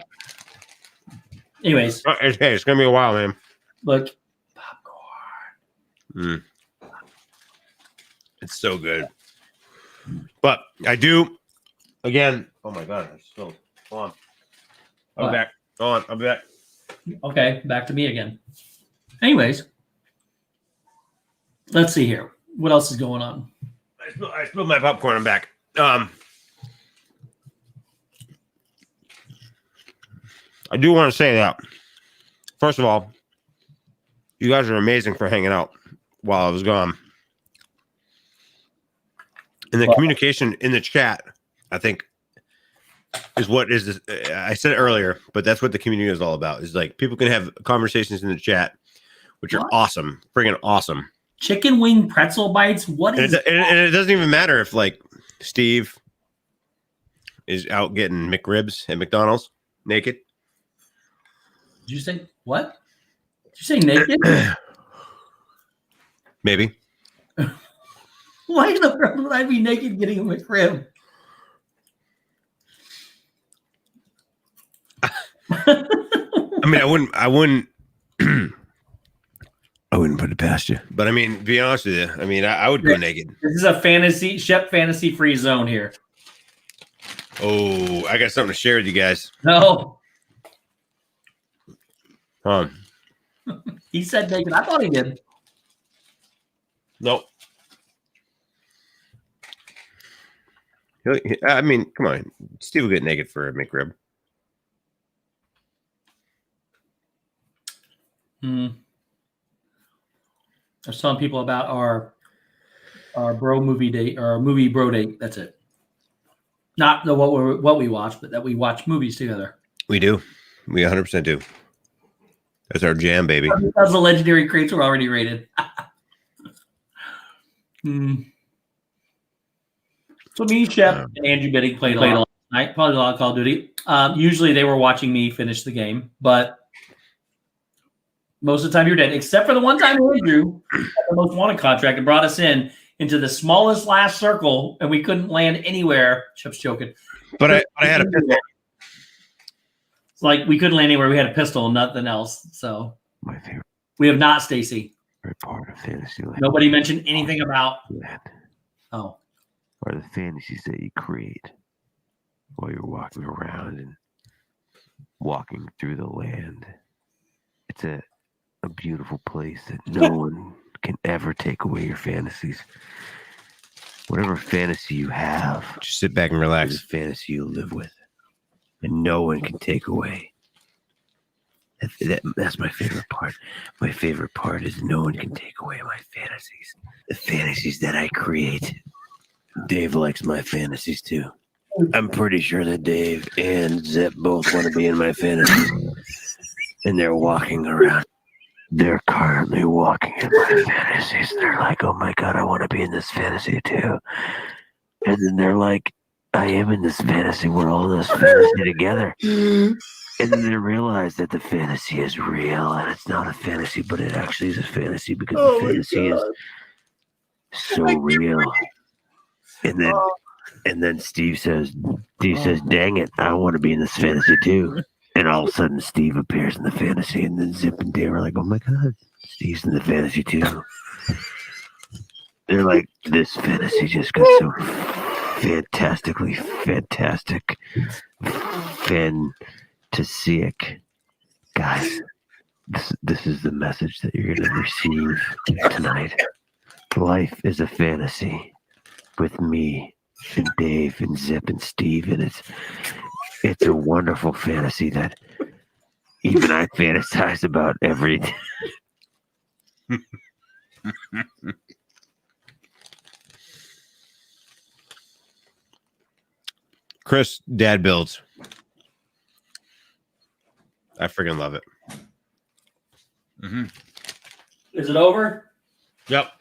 Anyways,
Hey, it's gonna be a while, man.
look, popcorn.
It's so good. But I do again. Oh my god, I spilled. Hold on. I'm back. Hold on, I'm back.
Okay, back to me again. Anyways, let's see here. What else is going on?
I spilled my popcorn. I'm back. I do want to say that. First of all, you guys are amazing for hanging out while I was gone. And the communication in the chat, I think, is what is this. I said it earlier, but that's what the community is all about. Is like people can have conversations in the chat, which are awesome, friggin' awesome.
Chicken wing pretzel bites. What is?
And it doesn't even matter if like Steve is out getting McRibs at McDonald's naked.
Did you say what? Did you say naked?
Maybe.
Why in the world would I be naked getting a McRib?
I mean, I wouldn't put it past you. But I mean, be honest with you, I mean, I would go naked.
This is a fantasy free zone here.
Oh, I got something to share with you guys.
No.
He
said naked. I thought he did.
Nope. I mean, come on. Steve will get naked for a McRib.
I was telling people about our bro movie date, or our movie bro date. That's it. Not the what we watch, but that we watch movies together.
We do. We 100% do. That's our jam, baby.
Because the legendary crates were already rated. So me, Shep, and Andrew Bidding played a lot last night. Probably a lot of Call of Duty. Usually they were watching me finish the game, but most of the time you're dead, except for the one time Andrew had the most wanted contract and brought us into the smallest last circle, and we couldn't land anywhere. Shep's joking.
But I had a pistol.
It's like we couldn't land anywhere. We had a pistol and nothing else. So
my favorite.
We have not, Stacy.
Part of Fantasyland.
Nobody mentioned anything about. Oh.
Or the fantasies that you create while you're walking around and walking through the land. It's a beautiful place that no one can ever take away your fantasies. Whatever fantasy you have,
just sit back and relax.
Is a fantasy you live with, and no one can take away. That's my favorite part. My favorite part is no one can take away my fantasies. The fantasies that I create. Dave likes my fantasies too. I'm pretty sure that Dave and Zip both want to be in my fantasies. And they're walking around. They're currently walking in my fantasies. They're like, oh my God, I want to be in this fantasy too. And then they're like, I am in this fantasy. We're all in this fantasy together. And then they realize that the fantasy is real and it's not a fantasy, but it actually is a fantasy because the fantasy is so real. And then Steve says, dang it, I want to be in this fantasy too. And all of a sudden Steve appears in the fantasy, and then Zip and Dave are like, oh my God, Steve's in the fantasy too. They're like, this fantasy just got so fantastic, fantasic. Guys, this is the message that you're going to receive tonight. Life is a fantasy with me and Dave and Zip and Steve, and it's a wonderful fantasy that even I fantasize about every day.
Chris, dad builds. I freaking love it.
Is it over?
Yep.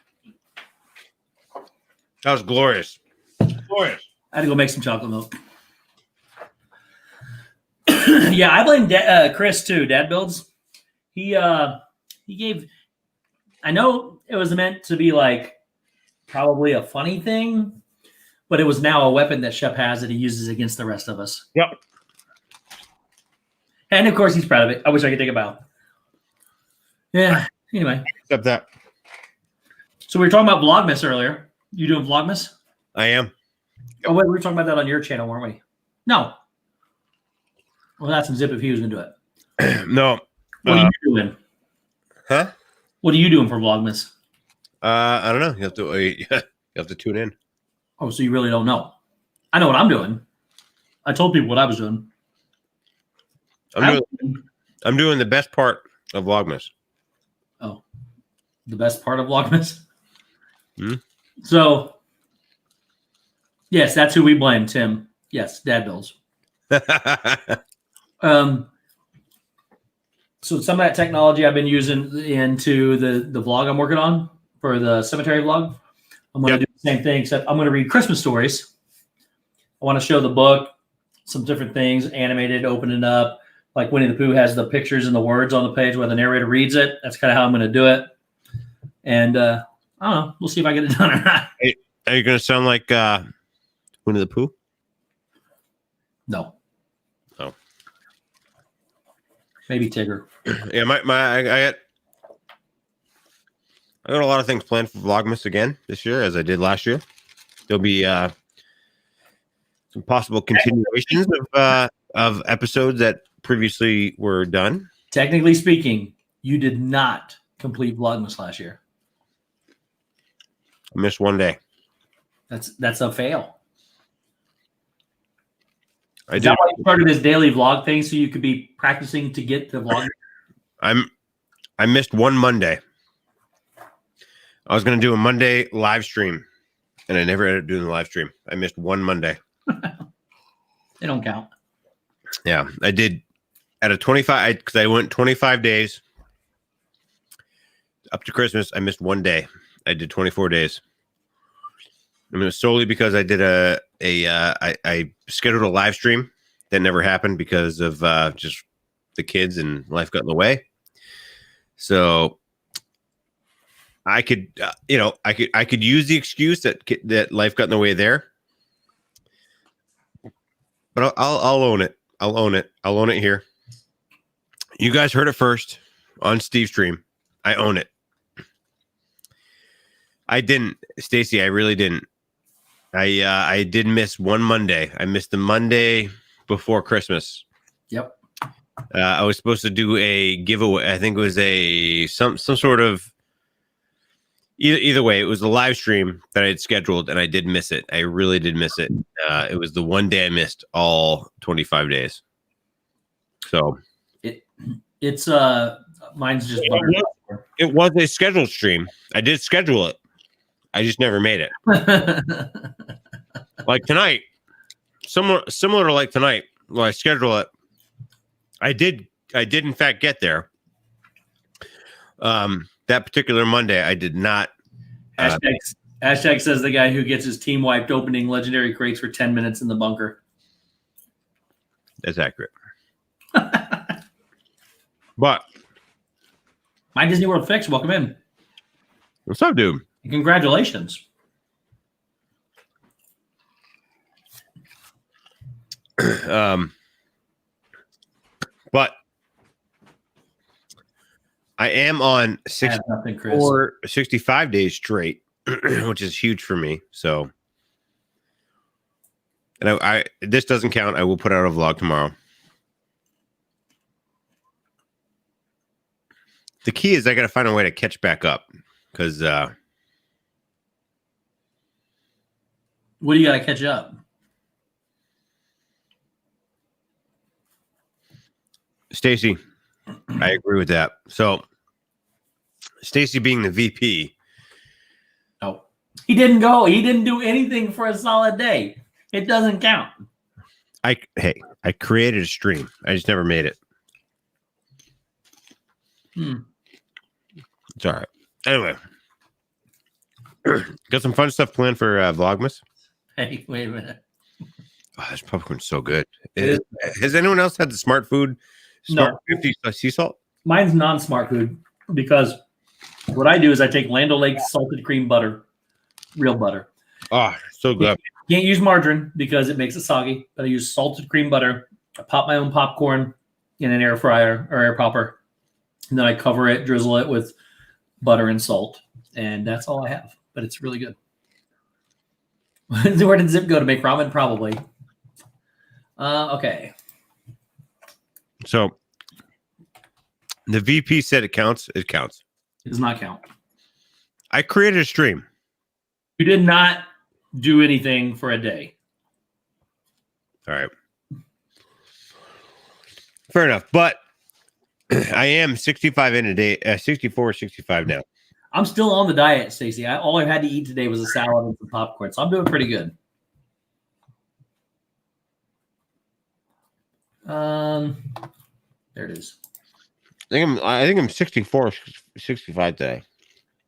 That was glorious. Glorious.
I had to go make some chocolate milk. Yeah, I blame Chris too. Dad builds. He gave. I know it was meant to be like probably a funny thing, but it was now a weapon that Shep has that he uses against the rest of us.
Yep.
And of course, he's proud of it. I wish I could take a bow. Yeah. Anyway,
Except that
so we were talking about Vlogmas earlier. You doing Vlogmas?
I am.
Oh, wait, we were talking about that on your channel, weren't we? No. Well, that's some zip if he was going to do it.
No.
What are you doing?
Huh?
What are you doing for Vlogmas?
I don't know. You have to tune in.
Oh, so you really don't know? I know what I'm doing. I told people what I was doing.
I'm doing the best part of Vlogmas.
Oh, the best part of Vlogmas?
Hmm?
So, yes, that's who we blame, Tim. Yes, dad bills. So some of that technology I've been using into the vlog I'm working on for the cemetery vlog. I'm going to do the same thing, except I'm going to read Christmas stories. I want to show the book, some different things, animated, open it up. Like Winnie the Pooh has the pictures and the words on the page where the narrator reads it. That's kind of how I'm going to do it. And I don't know. We'll see if I get it done or not.
Are you going to sound like Winnie the Pooh?
No.
Oh.
Maybe Tigger.
Yeah, I got a lot of things planned for Vlogmas again this year, as I did last year. There'll be some possible continuations of episodes that previously were done.
Technically speaking, you did not complete Vlogmas last year.
I missed one day.
That's a fail.
I
Is
did.
that why you started this daily vlog thing so you could be practicing to get the vlog?
I missed one Monday. I was going to do a Monday live stream, and I never ended up doing the live stream. I missed one Monday.
They don't count.
Yeah, I did at a 25 because I went 25 days up to Christmas. I missed one day. I did 24 days. I mean, it was solely because I did I scheduled a live stream that never happened because of just the kids and life got in the way. So I could, I could use the excuse that life got in the way there. But I'll own it. I'll own it. I'll own it here. You guys heard it first on Steve's stream. I own it. I didn't, Stacy. I really didn't. I did miss one Monday. I missed the Monday before Christmas.
Yep.
I was supposed to do a giveaway. I think it was some sort of either way. It was a live stream that I had scheduled, and I did miss it. I really did miss it. It was the one day I missed all 25 days. So
it's mine's just
it was a scheduled stream. I did schedule it. I just never made it. Like tonight, similar to like tonight, when I schedule it, I did in fact get there. That particular Monday, I did not.
Hashtag says the guy who gets his team wiped opening legendary crates for 10 minutes in the bunker.
That's accurate. But
My Disney World fix. Welcome in.
what's up, dude?
Congratulations.
But I am on 65 days straight, which is huge for me. So, and I this doesn't count. I will put out a vlog tomorrow. The key is I got to find a way to catch back up because
what do you got to catch up?
Stacy, I agree with that. So, Stacy being the VP.
Oh, he didn't go. He didn't do anything for a solid day. It doesn't count.
I created a stream. I just never made it. It's all right. Anyway, got some fun stuff planned for Vlogmas.
Hey, wait a minute.
Oh, this popcorn's so good. Has anyone else had the Smart Food? Smart 50 sea salt?
Mine's non-smart food because what I do is I take Land O'Lakes salted cream butter, real butter.
Oh, so good.
Can't use margarine because it makes it soggy, but I use salted cream butter. I pop my own popcorn, in an air fryer or air popper. And then I cover it, drizzle it with butter and salt. And that's all I have. But it's really good. Where did Zip go to make ramen? Probably. Okay.
So the VP said it counts. It counts.
It does not count.
I created a stream.
You did not do anything for a day.
All right. Fair enough. But I am 65 in a day, 64, 65 now.
I'm still on the diet, Stacey. All I've had to eat today was a salad and some popcorn, so I'm doing pretty good. There it is.
I think I'm 64, 65 today.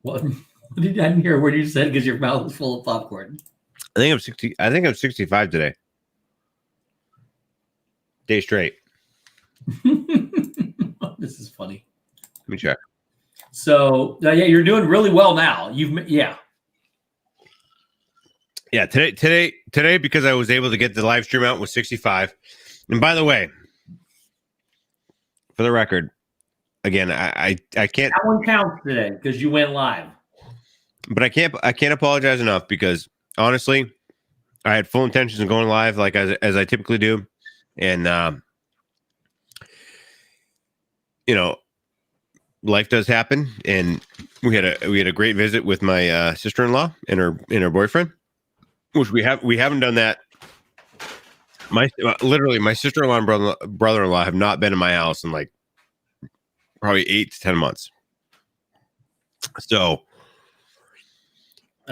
What? I didn't hear what you said because your mouth was full of popcorn.
I think I'm 65 today. Day straight.
This is funny.
Let me check.
So yeah, you're doing really well now. Yeah.
Today because I was able to get the live stream out was 65. And by the way, for the record, again, I can't.
That one counts today because you went live.
But I can't apologize enough because honestly, I had full intentions of going live like as I typically do, and life does happen, and we had a great visit with my sister-in-law and her boyfriend, which we haven't done that. My sister-in-law and brother-in-law have not been in my house in like probably 8 to 10 months. So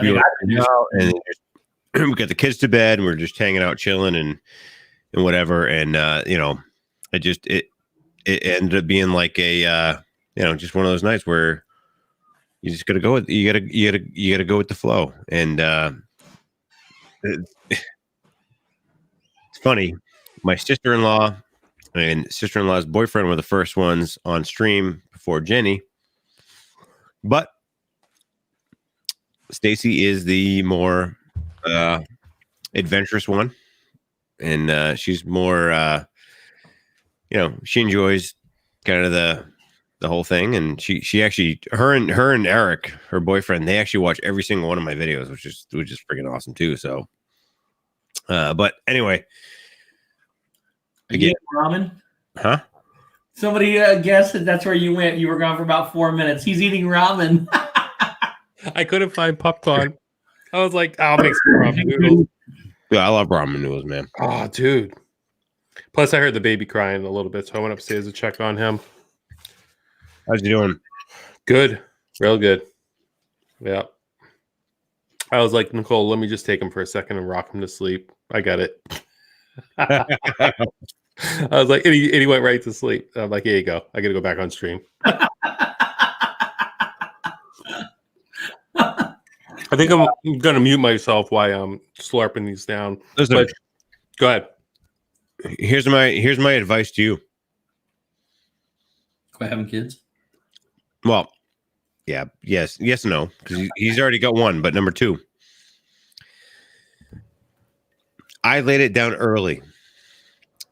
we got the kids to bed and we're just hanging out, chilling and whatever. And it ended up being like a just one of those nights where you just gotta go with you gotta go with the flow. And it's funny. My sister-in-law and sister-in-law's boyfriend were the first ones on stream before Jenny, but Stacy is the more adventurous one, and she's more she enjoys kind of the whole thing, and she actually her and Eric, her boyfriend, they actually watch every single one of my videos, which is freaking awesome too. So but anyway, again,
ramen,
huh?
Somebody guessed that that's where you went. You were gone for about 4 minutes. He's eating ramen.
I couldn't find popcorn. I was like, I'll make some ramen noodles.
Yeah, I love ramen noodles, man.
Oh, dude. Plus, I heard the baby crying a little bit, so I went upstairs to check on him.
How's he doing?
Good. Real good. Yeah. I was like, Nicole, let me just take him for a second and rock him to sleep. I got it. I was like, and he went right to sleep. I'm like, here you go. I got to go back on stream. I think I'm going to mute myself while I'm slurping these down.
Listen,
but go ahead.
Here's my advice to you.
By having kids?
Well, yeah, yes, and no, because he's already got one. But number two, I laid it down early,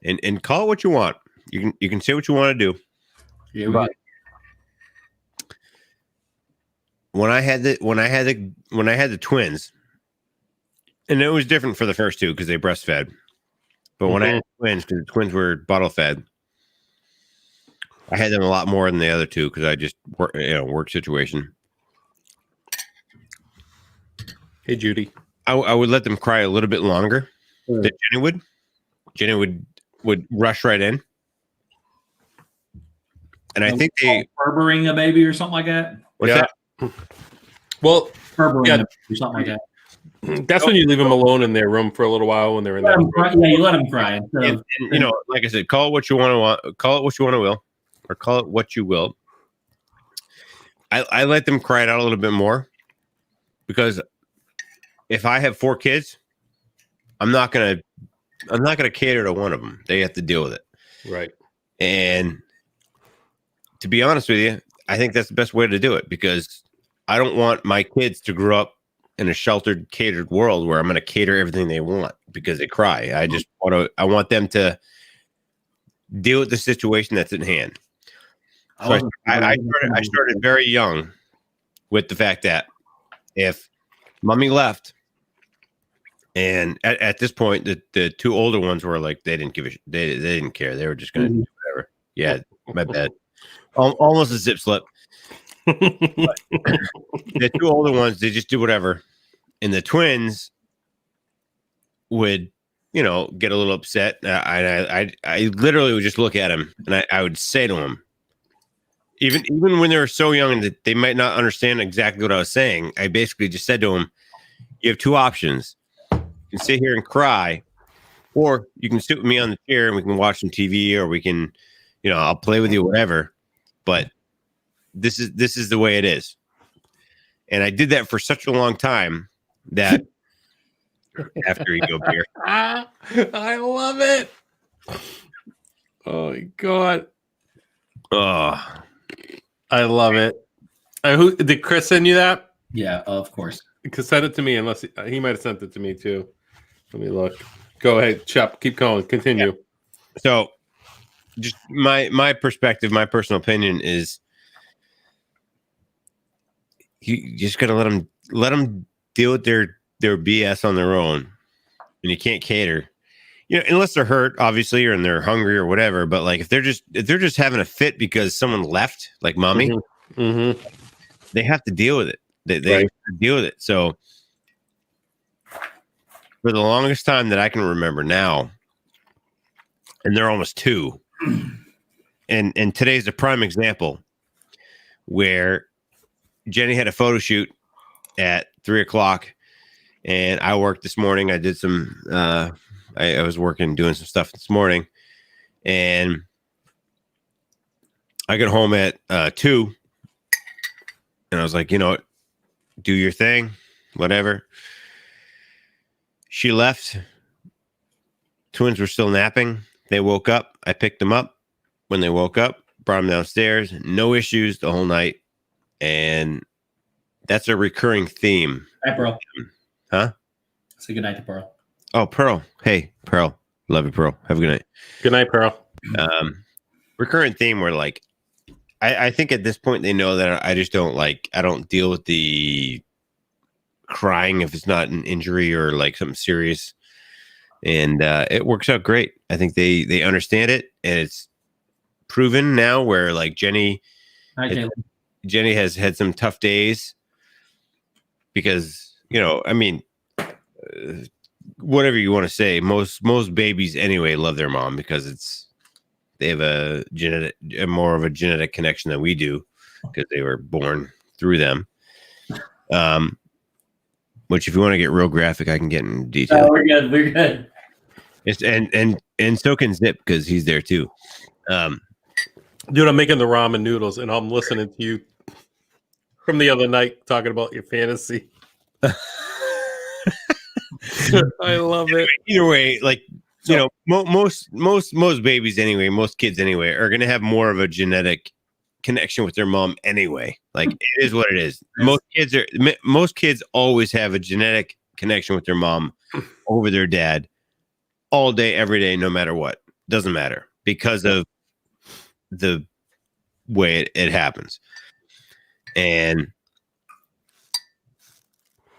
and call it what you want. You can say what you want to do.
Yeah,
but when I had the twins, and it was different for the first two because they breastfed. But when I had twins, because the twins were bottle fed, I had them a lot more than the other two because I just work situation.
Hey, Judy.
I would let them cry a little bit longer than Jenny would. Jenny would rush right in. And I think
Berbering a baby or something like that.
What's that?
Well,
Berbering or something like that.
That's when you leave them alone in their room for a little while when they're in that room.
Yeah, you let them cry.
And, like I said, call it what you want to call it what you want to will, or call it what you will. I let them cry it out a little bit more because if I have 4 kids, I'm not gonna cater to one of them. They have to deal with it,
right?
And to be honest with you, I think that's the best way to do it because I don't want my kids to grow up in a sheltered, catered world where I'm going to cater everything they want because they cry. I want them to deal with the situation that's at hand. So I started very young with the fact that if mommy left, and at this point, the two older ones were like, they didn't they didn't care. They were just going to do whatever. Yeah, my bad. Almost a zip slip. The two older ones, they just do whatever. And the twins would, get a little upset. I literally would just look at him and I would say to him, even when they were so young that they might not understand exactly what I was saying, I basically just said to him, you have two options. You can sit here and cry, or you can sit with me on the chair and we can watch some TV, or we can, I'll play with you, whatever. But this is the way it is. And I did that for such a long time that after you go beer.
I love it. Oh my God.
Oh,
I love it. Who did Chris send you that?
Yeah, of course.
Because send it to me, unless he might have sent it to me too. Let me look. Go ahead, Chup. Keep going. Continue.
Yeah. So, just my perspective, my personal opinion is, you just gotta let them deal with their BS on their own, and you can't cater. Unless they're hurt, obviously, or and they're hungry or whatever. But like if they're just having a fit because someone left, like mommy, they have to deal with it. They have to deal with it. So for the longest time that I can remember now, and they're almost 2, and today's a prime example where Jenny had a photo shoot at 3:00, and I worked this morning. I did some. I was doing some stuff this morning, and I got home at 2, and I was like, do your thing, whatever. She left. Twins were still napping. They woke up. I picked them up. When they woke up, brought them downstairs. No issues the whole night, and that's a recurring theme.
Hi, Pearl.
Huh?
Say good night to Pearl.
Oh, Pearl. Hey, Pearl. Love you, Pearl. Have a good night.
Good night, Pearl.
Recurrent theme where like I think at this point they know that I just don't I don't deal with the crying if it's not an injury or like something serious. And it works out great. I think they understand it, and it's proven now where like Jenny has had some tough days because, whatever you want to say, most babies anyway love their mom because they have more of a genetic connection than we do because they were born through them. Which if you want to get real graphic, I can get in detail.
No, we're good.
It's and so can Zip because he's there too.
Dude, I'm making the ramen noodles and I'm listening to you from the other night talking about your fantasy. I love it.
Either way, like most babies anyway, most kids anyway, are going to have more of a genetic connection with their mom anyway. Like it is what it is. Most kids always have a genetic connection with their mom over their dad all day, every day, no matter what. Doesn't matter because of the way it happens. And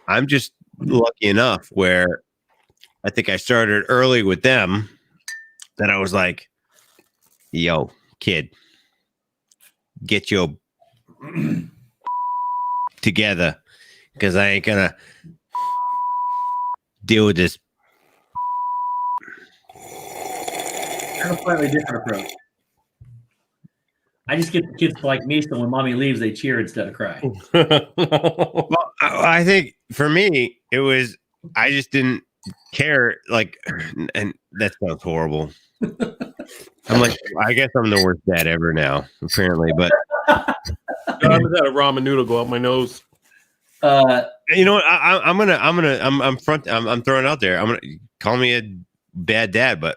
I'm just lucky enough where I think I started early with them that I was like, yo, kid, get your together because I ain't gonna deal with this.
I have a slightly different approach. I just get the kids to like me, so when mommy leaves, they cheer instead of cry.
Well, I think for me, it was I just didn't care. Like, and that sounds horrible. I'm like, I guess I'm the worst dad ever now, apparently. But
I haven't had a ramen noodle go up my nose.
you know what? I'm throwing out there. I'm gonna call me a bad dad, but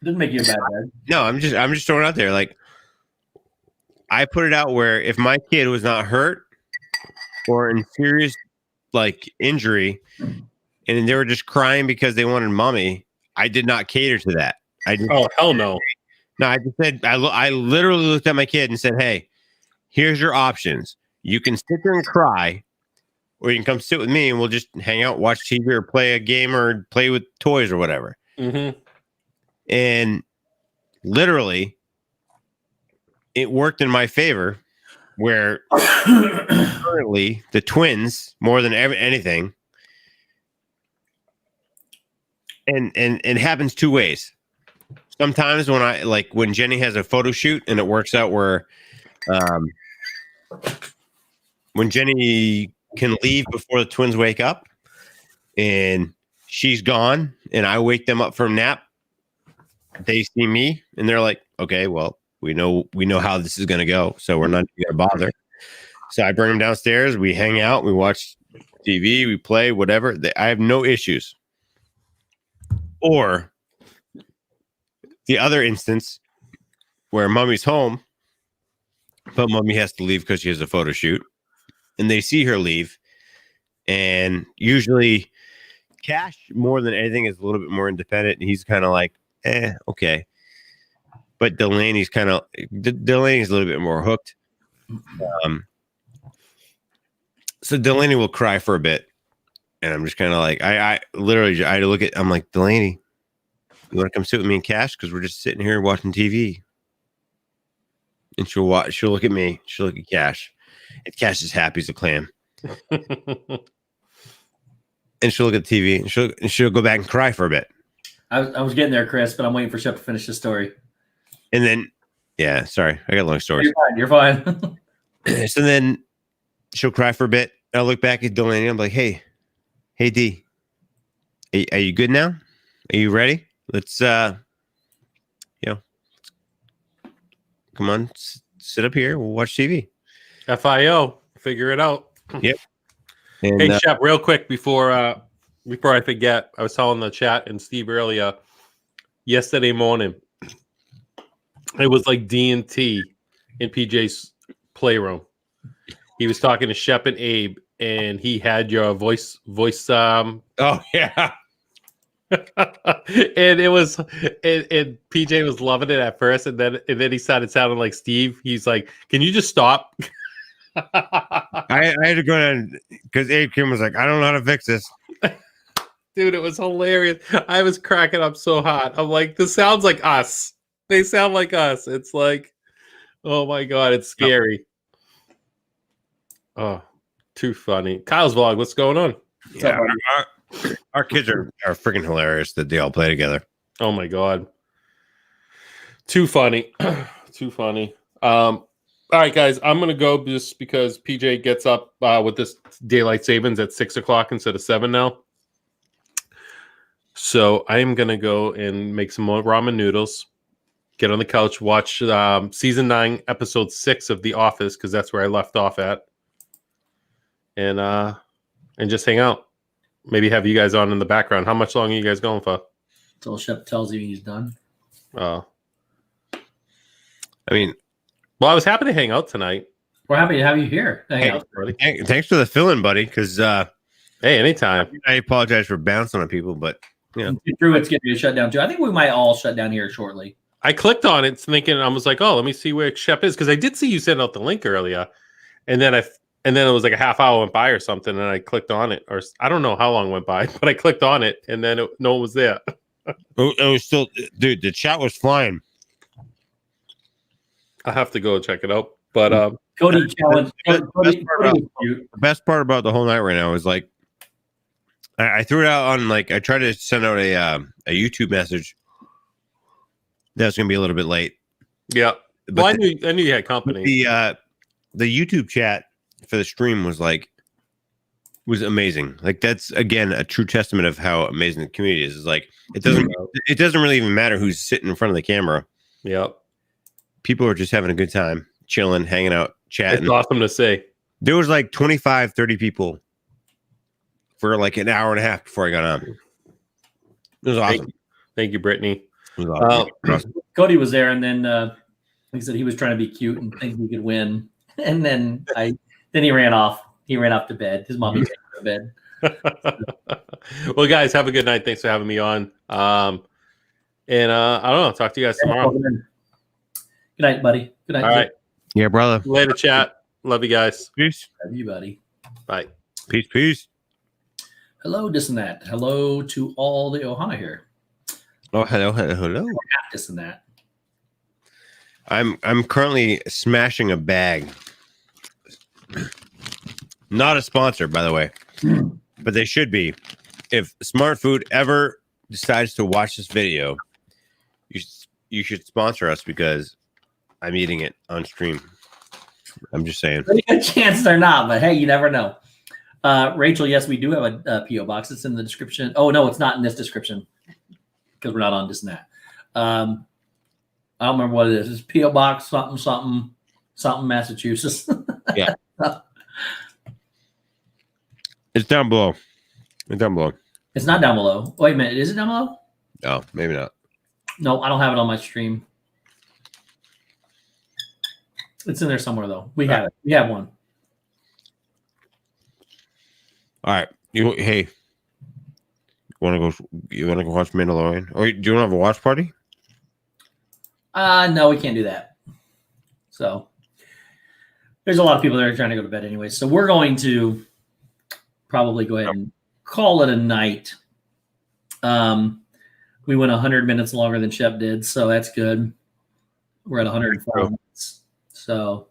Didn't make you a bad dad.
no, I'm just throwing out there. Like, I put it out where if my kid was not hurt or in serious like injury, and they were just crying because they wanted mommy, I did not cater to that. I just,
Oh, hell no.
no, I just said, I literally looked at my kid and said, hey, here's your options. You can sit there and cry, or you can come sit with me and we'll just hang out, watch TV, or play a game, or play with toys or whatever.
Mm-hmm.
And literally, it worked in my favor, where currently the twins, more than anything, and it happens two ways. Sometimes when Jenny has a photo shoot and it works out where when Jenny can leave before the twins wake up and she's gone and I wake them up from nap, they see me and they're like, okay, well, we know how this is going to go, so we're not going to bother. So I bring them downstairs, we hang out, we watch TV, we play, whatever. I have no issues. Or the other instance where mommy's home, but mommy has to leave because she has a photo shoot, and they see her leave. And usually Cash, more than anything, is a little bit more independent, and he's kind of like, okay. But Delaney's a little bit more hooked. So Delaney will cry for a bit, and I'm just kind of like, I look at, I'm like, Delaney, you want to come sit with me and Cash? Because we're just sitting here watching TV. And she'll look at me, she'll look at Cash, and Cash is happy as a clam. And she'll look at the TV, and she'll go back and cry for a bit.
I was getting there, Chris, but I'm waiting for Shep to finish the story.
And then, yeah, sorry, I got long stories.
You're fine.
So then she'll cry for a bit. I'll look back at Delaney. I'm like, hey, D, are you good now? Are you ready? Let's, come on, sit up here. We'll watch TV.
FIO, figure it out.
Yep. And,
hey, Shep, real quick before I forget, I was telling the chat and Steve earlier, yesterday morning, it was like D&T in PJ's playroom. He was talking to Shep and Abe, and he had your voice.
oh yeah.
And it was, and PJ was loving it at first, and then he started sounding like Steve. He's like, "Can you just stop?"
I had to go in because Abe Kim was like, "I don't know how to fix this."
Dude, it was hilarious. I was cracking up so hard. I'm like, this sounds like us. They sound like us. It's like, oh my God, it's scary. Oh, too funny. Kyle's vlog, what's going on?
Yeah, our kids are freaking hilarious that they all play together.
Oh my God. Too funny. Too funny. All right, guys, I'm going to go just because PJ gets up with this daylight savings at 6 o'clock instead of 7 now. So I am going to go and make some more ramen noodles, get on the couch, watch season 9, episode 6 of The Office, because that's where I left off at. And just hang out. Maybe have you guys on in the background. How much longer are you guys going for?
Until Shep tells you he's done.
Oh.
I mean,
well, I was happy to hang out tonight.
We're happy to have you here. Hang out,
buddy. Thanks for the fill-in, buddy, because
hey, anytime.
I apologize for bouncing on people, but
Druid's getting shut down too. I think we might all shut down here shortly.
I clicked on it thinking, I was like, oh, let me see where Shep is, because I did see you send out the link earlier, and then it was like a half hour went by or something, and I clicked on it, or I don't know how long went by, but I clicked on it, and then no one was there.
It was still, dude. The chat was flying.
I'll have to go check it out. But
Cody challenged.
The best part about the whole night right now is like, I threw it out on I tried to send out a YouTube message. That's gonna be a little bit late.
Yeah, but I knew you had company.
The YouTube chat for the stream was amazing. Like, that's again a true testament of how amazing the community is. It's like it doesn't really even matter who's sitting in front of the camera.
Yep.
People are just having a good time, chilling, hanging out, chatting.
It's awesome to see.
There was 25, 30 people for an hour and a half before I got on. It was awesome.
Thank you, Brittany.
It was awesome.
Cody was there, and then he said he was trying to be cute and think he could win. And then he ran off. He ran off to bed. His mommy took him to bed.
Well, guys, have a good night. Thanks for having me on. And I don't know. Talk to you guys tomorrow.
Good night, buddy. Good night.
All right.
Yeah, brother.
Later, chat. Love you guys.
Peace.
Love you, buddy.
Bye.
Peace. Peace.
Hello, this and that. Hello to all the Ohana here.
Oh, hello.
This and that.
I'm currently smashing a bag. Not a sponsor, by the way, but they should be. If Smart Food ever decides to watch this video, you should sponsor us because I'm eating it on stream. I'm just saying.
Pretty good chance they're not, but hey, you never know. Rachel, yes, we do have a P.O. box. It's in the description. Oh, no, it's not in this description because we're not on this and that. I don't remember what it is. It's P.O. box something, Massachusetts.
Yeah. It's down below. It's down below.
It's not down below. Wait a minute. Is it down below?
No, maybe not.
No, I don't have it on my stream. It's in there somewhere, though. We have it. We have one.
All right. Hey, you wanna go watch Mandalorian? Or do you want to have a watch party?
No, we can't do that. So there's a lot of people that are trying to go to bed anyway. So we're going to probably go ahead and call it a night. We went 100 minutes longer than Shep did, so that's good. We're at 104 minutes. So,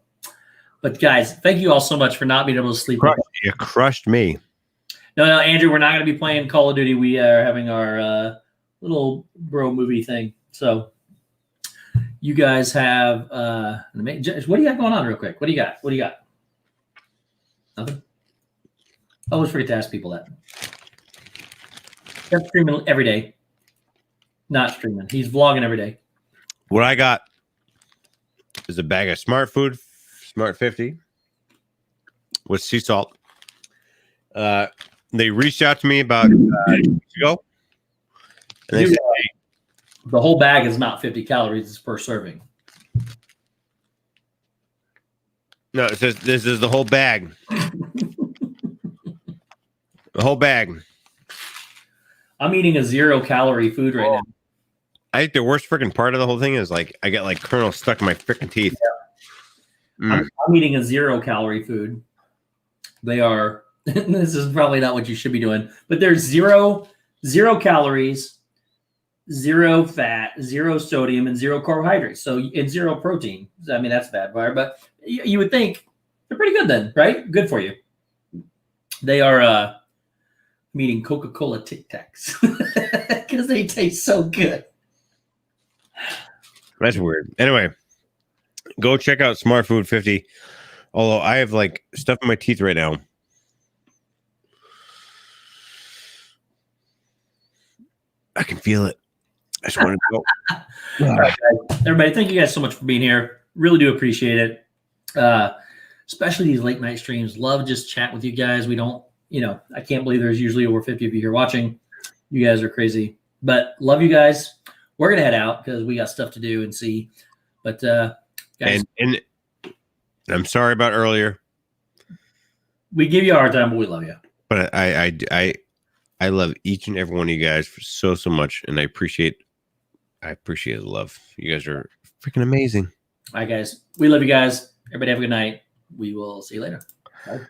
but guys, thank you all so much for not being able to sleep.
You crushed me.
No, Andrew, we're not going to be playing Call of Duty. We are having our little bro movie thing. So you guys have what do you got going on real quick? What do you got? Nothing? I always forget to ask people that. He's streaming every day. Not streaming. He's vlogging every day.
What I got is a bag of Smart Food, Smart 50 with sea salt. They reached out to me about 2 weeks ago. And they said,
the whole bag is not 50 calories. It's per serving.
no, it says this is the whole bag. The whole bag.
I'm eating a 0-calorie food right now.
I think the worst freaking part of the whole thing is like I get like kernels stuck in my freaking teeth.
Yeah. I'm eating a 0-calorie food. They are. This is probably not what you should be doing, but there's zero calories, 0 fat, 0 sodium, and 0 carbohydrates. So and 0 protein. I mean, that's bad, but you would think they're pretty good then, right? Good for you. They are. I'm eating Coca-Cola Tic Tacs because they taste so good.
That's weird. Anyway, go check out Smart Food 50. Although I have like stuff in my teeth right now. I can feel it. I just want to go.
All right, guys. Everybody, thank you guys so much for being here. Really do appreciate it. Especially these late night streams. Love just chat with you guys. We don't, I can't believe there's usually over 50 of you here watching. You guys are crazy. But love you guys. We're going to head out because we got stuff to do and see. But guys.
And I'm sorry about earlier.
We give you a hard time, but we love you.
But I love each and every one of you guys so much, and I appreciate the love. You guys are freaking amazing.
All right, guys. We love you guys. Everybody have a good night. We will see you later. Bye.